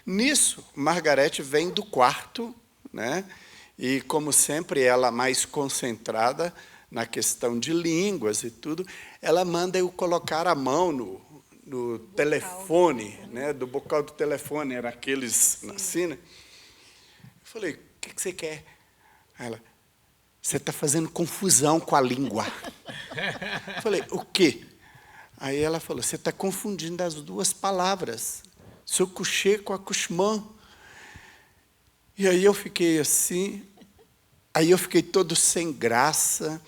Nisso, Margarete vem do quarto, né? E, como sempre, ela mais concentrada na questão de línguas e tudo, ela manda eu colocar a mão no telefone, né, do bocal do telefone, era aqueles assim, né? Eu falei, o que você quer? Aí ela, você está fazendo confusão com a língua. Eu falei, o quê? Aí ela falou, você está confundindo as duas palavras, seu coucher com a couchement. E aí eu fiquei assim, aí eu fiquei todo sem graça,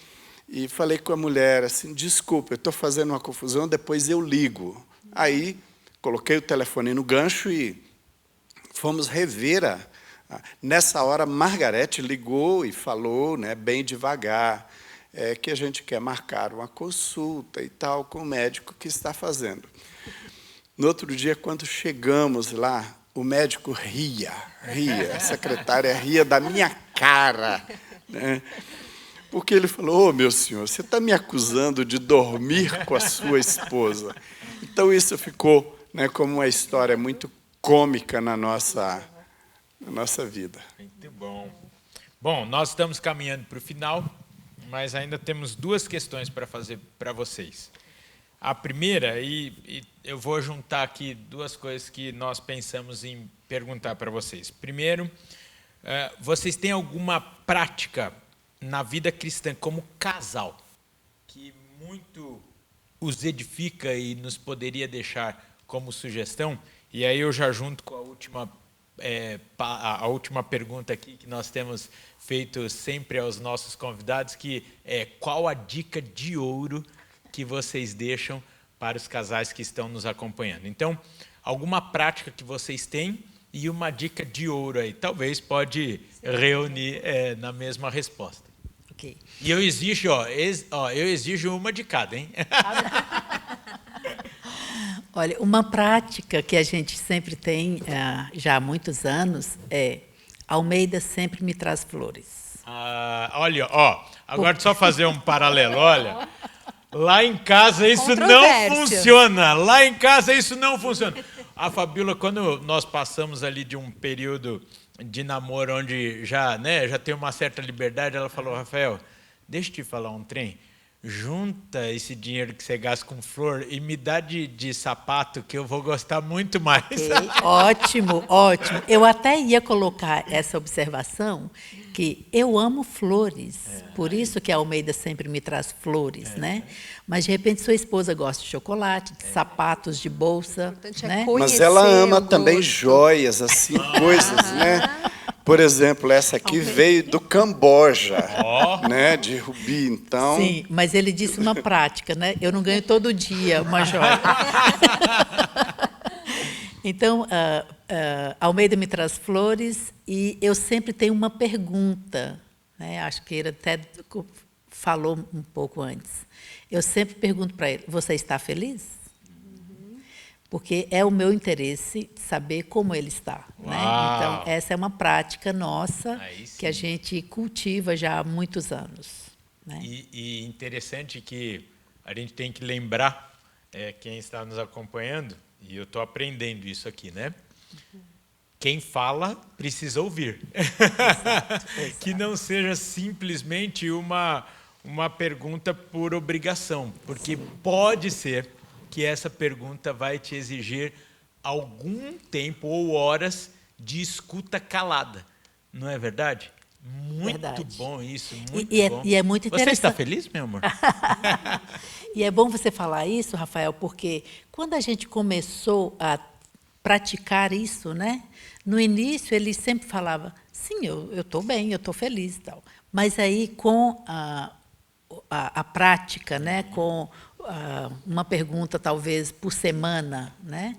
e falei com a mulher assim, desculpa, eu estou fazendo uma confusão, depois eu ligo. Aí, coloquei o telefone no gancho e fomos rever. Nessa hora, Margarete ligou e falou, né, bem devagar, que a gente quer marcar uma consulta e tal com o médico que está fazendo. No outro dia, quando chegamos lá, o médico ria, a secretária ria da minha cara, né? Porque ele falou, ô, meu senhor, você está me acusando de dormir com a sua esposa. Então, isso ficou, né, como uma história muito cômica na nossa vida. Muito bom. Bom, nós estamos caminhando para o final, mas ainda temos 2 questões para fazer para vocês. A primeira, e eu vou juntar aqui 2 coisas que nós pensamos em perguntar para vocês. Primeiro, vocês têm alguma prática na vida cristã como casal que muito os edifica e nos poderia deixar como sugestão? E aí eu já junto com a última pergunta aqui que nós temos feito sempre aos nossos convidados, que é: qual a dica de ouro que vocês deixam para os casais que estão nos acompanhando? Então, alguma prática que vocês têm e uma dica de ouro aí. Talvez pode reunir na mesma resposta. Ok. E eu exijo, eu exijo uma de cada, hein? Olha, uma prática que a gente sempre tem já há muitos anos é: Almeida sempre me traz flores. Olha, agora só fazer um paralelo, olha. Lá em casa isso não funciona. Lá em casa isso não funciona. A Fabíola, quando nós passamos ali de um período de namoro onde já tem uma certa liberdade, ela falou: Rafael, deixa eu te falar um trem. Junta esse dinheiro que você gasta com flor e me dá de sapato, que eu vou gostar muito mais. Okay. Ótimo, ótimo. Eu até ia colocar essa observação, que eu amo flores, por isso que a Almeida sempre me traz flores, né? Mas, de repente, sua esposa gosta de chocolate, de sapatos, de bolsa, né? Mas ela ama também joias, assim, coisas, né? Por exemplo, essa aqui veio do Camboja, né, de rubi, então... Sim, mas ele disse uma prática, né? Eu não ganho todo dia uma joia. Então, Almeida me traz flores e eu sempre tenho uma pergunta, né? Acho que ele até falou um pouco antes. Eu sempre pergunto para ele: você está feliz? Porque é o meu interesse saber como ele está, né? Então, essa é uma prática nossa que a gente cultiva já há muitos anos, né? E interessante que a gente tem que lembrar, quem está nos acompanhando, e eu estou aprendendo isso aqui, né? Quem fala precisa ouvir. Exato. Que não seja simplesmente uma pergunta por obrigação, porque pode ser que essa pergunta vai te exigir algum tempo ou horas de escuta calada. Não é verdade? Muito verdade. Bom isso, muito bom. E é muito interessante. Você está feliz, meu amor? E é bom você falar isso, Rafael, porque quando a gente começou a praticar isso, né? No início, ele sempre falava: sim, eu estou bem, eu estou feliz e tal. Mas aí, com a prática, né? Com uma pergunta, talvez, por semana, né?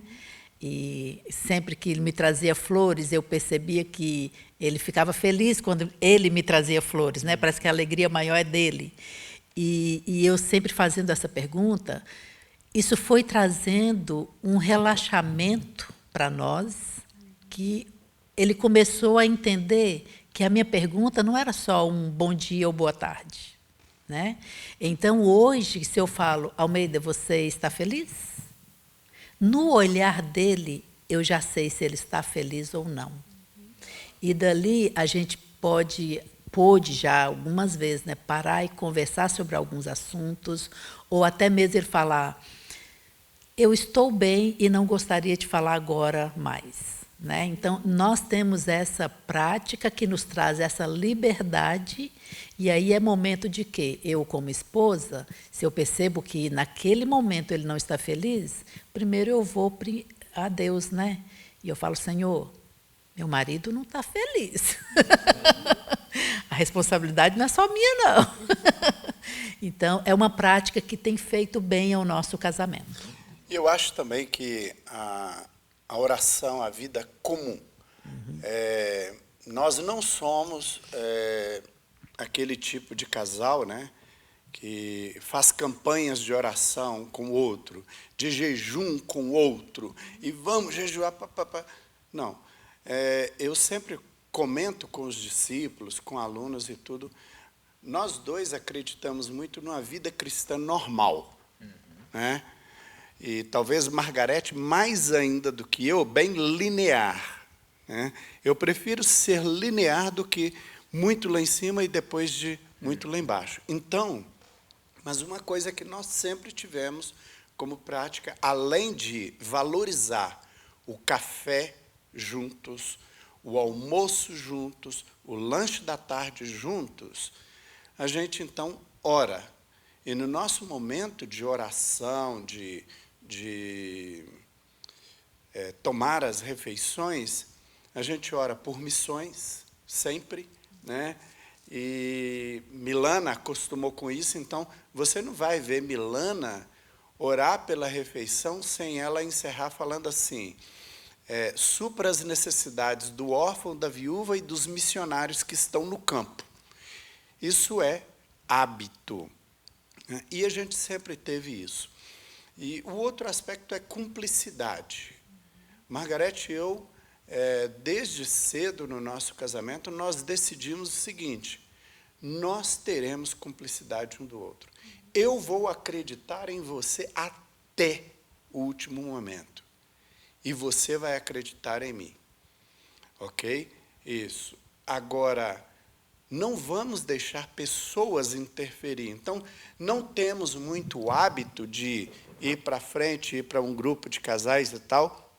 E sempre que ele me trazia flores, eu percebia que ele ficava feliz quando ele me trazia flores, né? Parece que a alegria maior é dele. E eu sempre fazendo essa pergunta, isso foi trazendo um relaxamento para nós, que ele começou a entender que a minha pergunta não era só um bom dia ou boa tarde, né? Então, hoje, se eu falo: Almeida, você está feliz? No olhar dele, eu já sei se ele está feliz ou não. E dali, a gente pôde já algumas vezes, né, parar e conversar sobre alguns assuntos, ou até mesmo ele falar: eu estou bem e não gostaria de falar agora mais, né? Então, nós temos essa prática que nos traz essa liberdade. E aí é momento de que eu, como esposa, se eu percebo que naquele momento ele não está feliz, primeiro eu vou a Deus, né? E eu falo: Senhor, meu marido não está feliz. A responsabilidade não é só minha, não. Então, é uma prática que tem feito bem ao nosso casamento. E eu acho também que a oração, a vida comum, nós não somos aquele tipo de casal, né, que faz campanhas de oração com o outro, de jejum com o outro, e vamos jejuar. Não. Eu sempre comento com os discípulos, com alunos e tudo, nós dois acreditamos muito numa vida cristã normal. Né? E talvez Margarete, mais ainda do que eu, bem linear. Né? Eu prefiro ser linear do que muito lá em cima e depois de muito lá embaixo. Então, mas uma coisa que nós sempre tivemos como prática, além de valorizar o café juntos, o almoço juntos, o lanche da tarde juntos, a gente, então, ora. E no nosso momento de oração, de tomar as refeições, a gente ora por missões, sempre, né? E Milana acostumou com isso, então você não vai ver Milana orar pela refeição sem ela encerrar falando assim, supra as necessidades do órfão, da viúva e dos missionários que estão no campo. Isso é hábito. E a gente sempre teve isso. E o outro aspecto é cumplicidade. Margarete e eu, desde cedo no nosso casamento, nós decidimos o seguinte, nós teremos cumplicidade um do outro. Eu vou acreditar em você até o último momento. E você vai acreditar em mim. Ok? Isso. Agora, não vamos deixar pessoas interferir. Então, não temos muito hábito de ir para frente, ir para um grupo de casais e tal,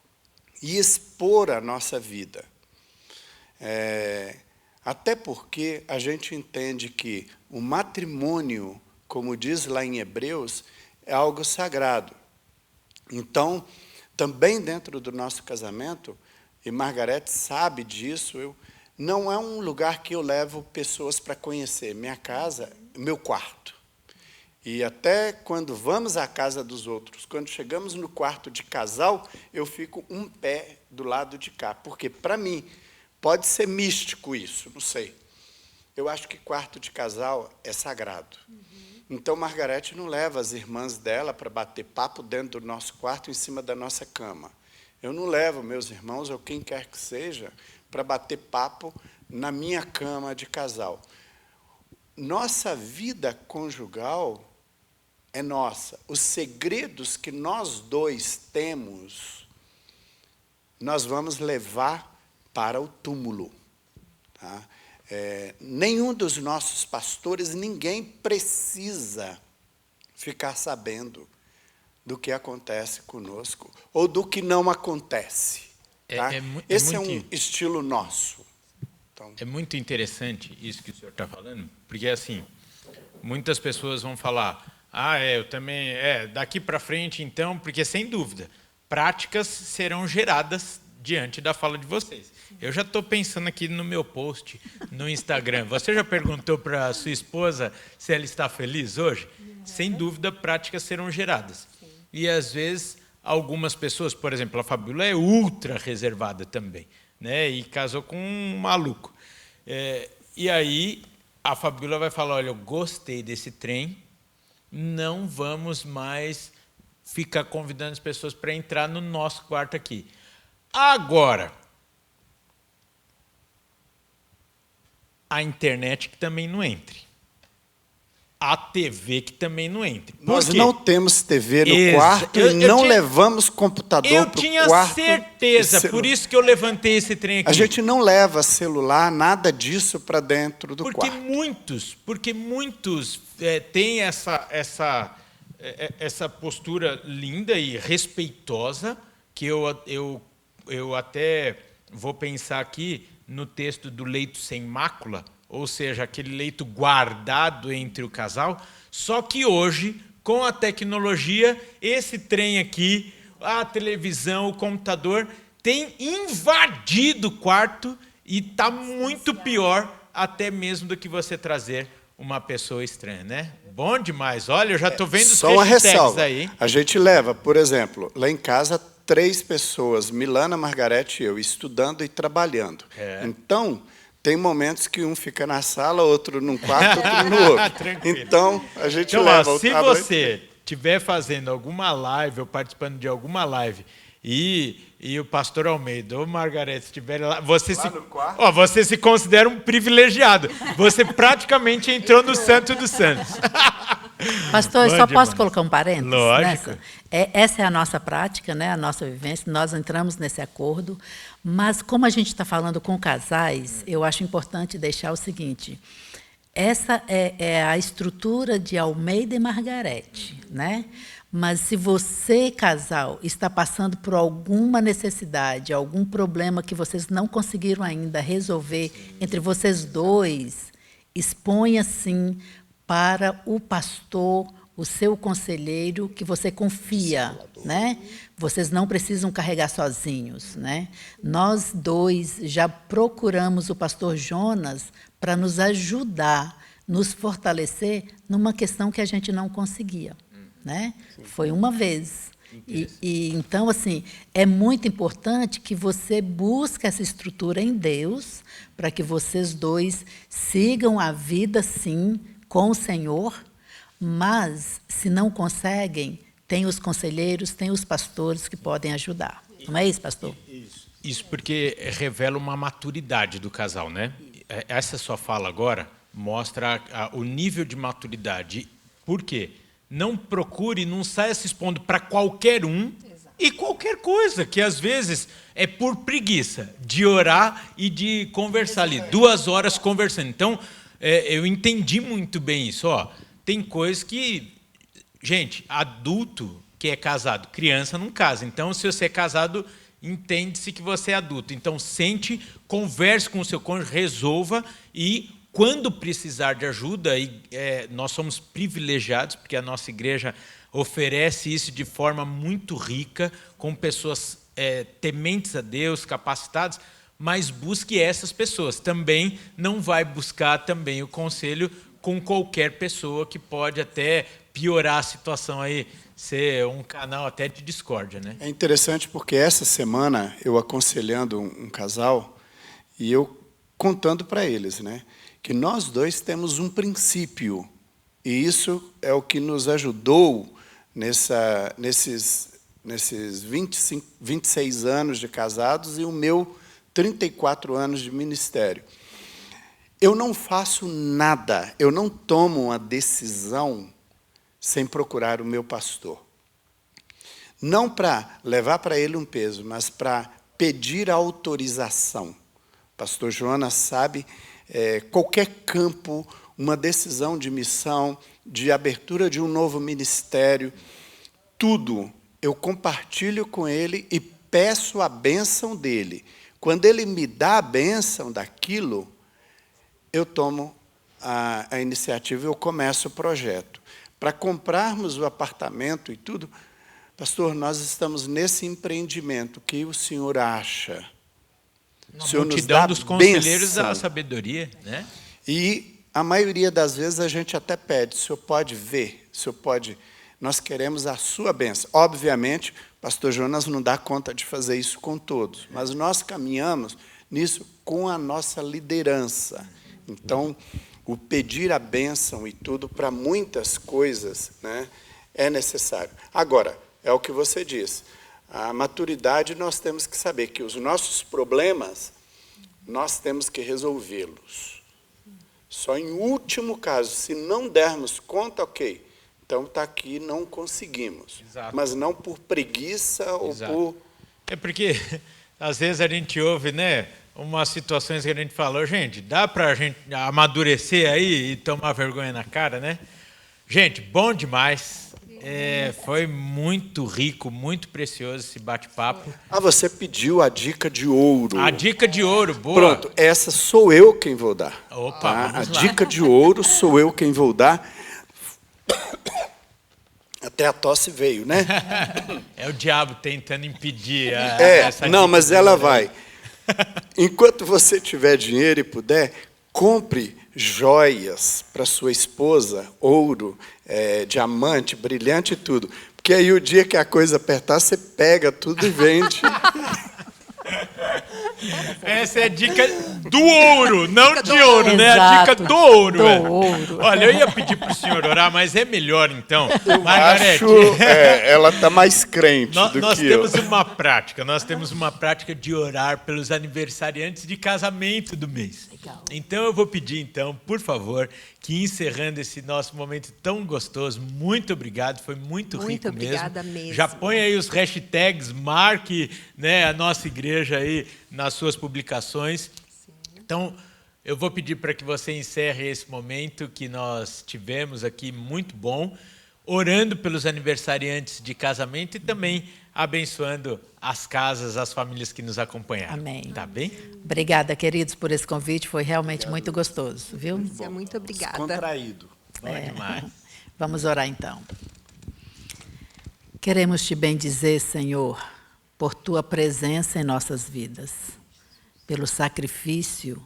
e expor a nossa vida. Até porque a gente entende que o matrimônio, como diz lá em Hebreus, é algo sagrado. Então, também dentro do nosso casamento, e Margarete sabe disso, não é um lugar que eu levo pessoas para conhecer. Minha casa, meu quarto. E até quando vamos à casa dos outros, quando chegamos no quarto de casal, eu fico um pé do lado de cá. Porque, para mim, pode ser místico isso, não sei. Eu acho que quarto de casal é sagrado. Então, Margarete não leva as irmãs dela para bater papo dentro do nosso quarto, em cima da nossa cama. Eu não levo meus irmãos, ou quem quer que seja, para bater papo na minha cama de casal. Nossa vida conjugal é nossa. Os segredos que nós dois temos, nós vamos levar para o túmulo. Tá? Nenhum dos nossos pastores, ninguém precisa ficar sabendo do que acontece conosco ou do que não acontece. Tá? Esse é um estilo nosso. Então, é muito interessante isso que o senhor está falando, porque, assim, muitas pessoas vão falar, eu também, daqui para frente, então, porque, sem dúvida, práticas serão geradas diante da fala de vocês. Eu já estou pensando aqui no meu post no Instagram. Você já perguntou para a sua esposa se ela está feliz hoje? Sem dúvida, práticas serão geradas. E, às vezes, algumas pessoas, por exemplo, a Fabíola é ultra reservada também, né? E casou com um maluco. E aí, a Fabíola vai falar, olha, eu gostei desse trem, não vamos mais ficar convidando as pessoas para entrar no nosso quarto aqui. Agora, a internet que também não entre. A TV que também não entre. Nós não temos TV no quarto e não levamos computador para o quarto. Eu tinha certeza, por isso que eu levantei esse trem aqui. A gente não leva celular, nada disso para dentro do quarto. Porque muitos têm essa postura linda e respeitosa, que eu até vou pensar aqui no texto do leito sem mácula, ou seja, aquele leito guardado entre o casal, só que hoje, com a tecnologia, esse trem aqui, a televisão, o computador, tem invadido o quarto e está muito pior até mesmo do que você trazer uma pessoa estranha, né? Bom demais. Olha, eu já estou vendo os só uma ressalva aí. A gente leva, por exemplo, lá em casa, 3 pessoas, Milana, Margarete e eu, estudando e trabalhando. Então, tem momentos que um fica na sala, outro num quarto, outro no outro. Então, a gente leva o se você estiver fazendo alguma live ou participando de alguma live E o pastor Almeida, ô Margarete, se estiver lá, você Lá se, no quarto? ó, você se considera um privilegiado. Você praticamente entrou no Santo dos Santos. Pastor, eu Bom só demais. posso colocar um parênteses? Lógico. Nessa? Essa é a nossa prática, né? A nossa vivência, nós entramos nesse acordo, mas como a gente está falando com casais, eu acho importante deixar o seguinte, essa é a estrutura de Almeida e Margarete, né? Mas se você, casal, está passando por alguma necessidade, algum problema que vocês não conseguiram ainda resolver entre vocês dois, exponha, sim, para o pastor, o seu conselheiro, que você confia, né? Vocês não precisam carregar sozinhos, né? Nós dois já procuramos o pastor Jonas para nos ajudar, nos fortalecer numa questão que a gente não conseguia, né? Foi uma vez. Então, assim, é muito importante que você busque essa estrutura em Deus, para que vocês dois sigam a vida, sim, com o Senhor, mas, se não conseguem, tem os conselheiros, tem os pastores que podem ajudar. Não é isso, pastor? Isso porque revela uma maturidade do casal, né? Essa sua fala agora mostra o nível de maturidade. Por quê? Não procure, não saia se expondo para qualquer um. Exato. E qualquer coisa, que às vezes é por preguiça de orar e de conversar ali. 2 horas conversando. Então, eu entendi muito bem isso. Ó, tem coisas que, gente, adulto que é casado, criança não casa. Então, se você é casado, entende-se que você é adulto. Então, sente, converse com o seu cônjuge, resolva e, quando precisar de ajuda, nós somos privilegiados, porque a nossa igreja oferece isso de forma muito rica, com pessoas tementes a Deus, capacitadas, mas busque essas pessoas. Também não vai buscar também o conselho com qualquer pessoa que pode até piorar a situação aí, ser um canal até de discórdia, né? É interessante porque essa semana eu aconselhando um casal e eu contando para eles, né, que nós dois temos um princípio e isso é o que nos ajudou nesses 26 anos de casados e o meu 34 anos de ministério. Eu não faço nada, eu não tomo uma decisão sem procurar o meu pastor. Não para levar para ele um peso, mas para pedir autorização. Pastor Jonas sabe, qualquer campo, uma decisão de missão, de abertura de um novo ministério, tudo eu compartilho com ele e peço a bênção dele. Quando ele me dá a bênção daquilo, eu tomo a iniciativa e eu começo o projeto. Para comprarmos o apartamento e tudo, pastor, nós estamos nesse empreendimento. O que o senhor acha? Uma o senhor multidão nos dá dos conselheiros bênção. da sabedoria, né? E a maioria das vezes a gente até pede, o senhor pode ver, o senhor pode... Nós queremos a sua bênção. Obviamente, o pastor Jonas não dá conta de fazer isso com todos, mas nós caminhamos nisso com a nossa liderança. Então, o pedir a bênção e tudo, para muitas coisas, né, é necessário. Agora, é o que você diz, a maturidade nós temos que saber que os nossos problemas, nós temos que resolvê-los. Só em último caso, se não dermos conta, ok, então está aqui, não conseguimos. Exato. Mas não por preguiça Exato. ou por... É porque, às vezes, a gente ouve, né, umas situações que a gente falou, gente, dá para a gente amadurecer aí e tomar vergonha na cara, né? Gente, bom demais. Foi muito rico, muito precioso esse bate-papo. Ah, você pediu a dica de ouro. A dica de ouro, boa. Pronto, essa sou eu quem vou dar. Opa, tá? A vamos lá. dica de ouro sou eu quem vou dar. Até a tosse veio, né? É o diabo tentando impedir essa não, dica mas de ela ouro aí. vai. Enquanto você tiver dinheiro e puder, compre joias para sua esposa, ouro, diamante, brilhante e tudo. Porque aí o dia que a coisa apertar, você pega tudo e vende. Essa é a dica do ouro, não de ouro, né? A dica Exato, do ouro. do é. ouro. Olha, eu ia pedir para o senhor orar, mas é melhor então. Eu Margarete, acho, ela está mais crente do nós que temos eu. nós temos uma prática de orar pelos aniversariantes de casamento do mês. Legal. Então eu vou pedir, então, por favor, que encerrando esse nosso momento tão gostoso, muito obrigado, foi muito rico obrigada mesmo. Já põe aí os hashtags, marque, né, a nossa igreja aí nas suas publicações. Sim. Então, eu vou pedir para que você encerre esse momento que nós tivemos aqui, muito bom, orando pelos aniversariantes de casamento e também abençoando as casas, as famílias que nos acompanharam. Amém. Tá bem? Obrigada, queridos, por esse convite. Foi realmente muito gostoso, viu? Muito obrigada. Contraído. Bom demais. Vamos orar então. Queremos te bendizer, Senhor, por tua presença em nossas vidas, pelo sacrifício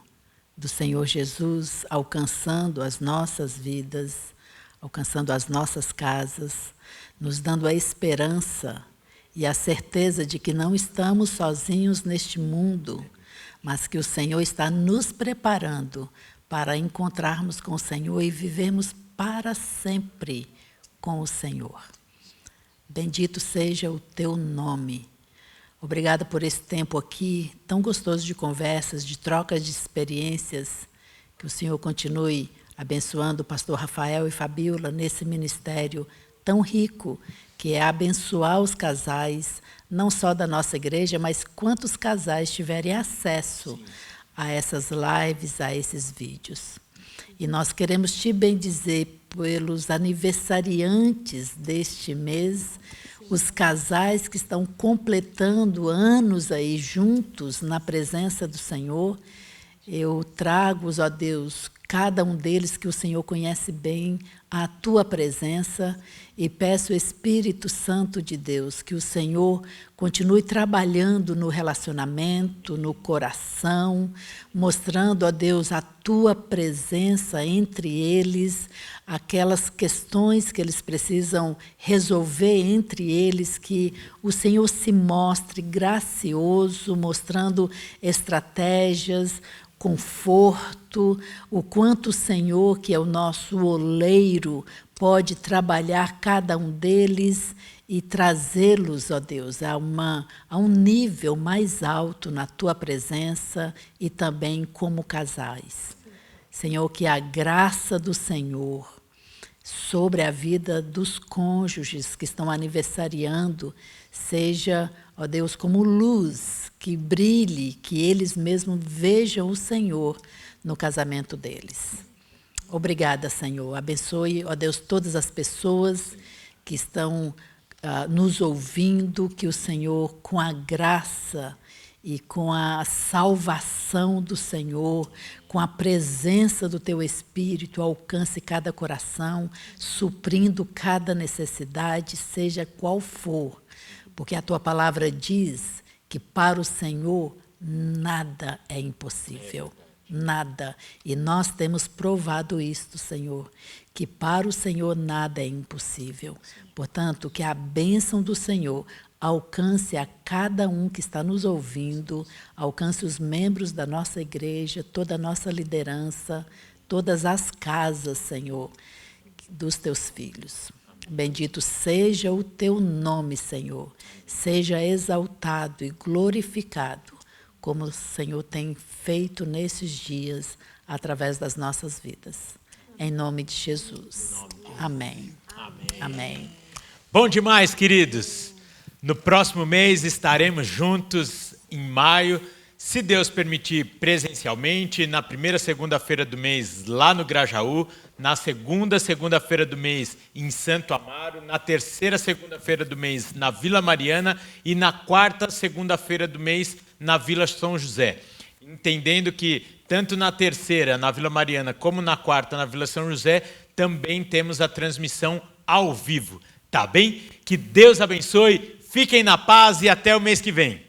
do Senhor Jesus alcançando as nossas vidas, alcançando as nossas casas, nos dando a esperança e a certeza de que não estamos sozinhos neste mundo, mas que o Senhor está nos preparando para encontrarmos com o Senhor e vivermos para sempre com o Senhor. Bendito seja o teu nome. Obrigada por esse tempo aqui, tão gostoso de conversas, de trocas de experiências. Que o Senhor continue abençoando o pastor Rafael e Fabíola nesse ministério tão rico, que é abençoar os casais, não só da nossa igreja, mas quantos casais tiverem acesso a essas lives, a esses vídeos. E nós queremos te bendizer pelos aniversariantes deste mês, os casais que estão completando anos aí juntos na presença do Senhor. Eu trago-os, ó Deus, cada um deles que o Senhor conhece bem, à tua presença, e peço, Espírito Santo de Deus, que o Senhor continue trabalhando no relacionamento, no coração, mostrando, ó Deus, a tua presença entre eles, aquelas questões que eles precisam resolver entre eles, que o Senhor se mostre gracioso, mostrando estratégias, conforto, o quanto o Senhor, que é o nosso oleiro, pode trabalhar cada um deles e trazê-los, ó Deus, a um nível mais alto na tua presença e também como casais. Senhor, que a graça do Senhor sobre a vida dos cônjuges que estão aniversariando seja, ó Deus, como luz que brilhe, que eles mesmos vejam o Senhor no casamento deles. Obrigada, Senhor. Abençoe, ó Deus, todas as pessoas que estão nos ouvindo, que o Senhor, com a graça e com a salvação do Senhor, com a presença do Teu Espírito, alcance cada coração, suprindo cada necessidade, seja qual for. Porque a Tua palavra diz que para o Senhor nada é impossível. Nada. E nós temos provado isto, Senhor, que para o Senhor nada é impossível. Portanto, que a bênção do Senhor alcance a cada um que está nos ouvindo, alcance os membros da nossa igreja, toda a nossa liderança, todas as casas, Senhor, dos teus filhos. Bendito seja o teu nome, Senhor. Seja exaltado e glorificado, como o Senhor tem feito nesses dias, através das nossas vidas. Em nome de Jesus. Amém. Amém. Amém. Bom demais, queridos. No próximo mês estaremos juntos em maio, se Deus permitir, presencialmente, na primeira segunda-feira do mês lá no Grajaú, na segunda segunda-feira do mês em Santo Amaro, na terceira segunda-feira do mês na Vila Mariana e na quarta segunda-feira do mês na Vila São José. Entendendo que tanto na terceira, na Vila Mariana, como na quarta, na Vila São José, também temos a transmissão ao vivo. Tá bem? Que Deus abençoe, fiquem na paz e até o mês que vem.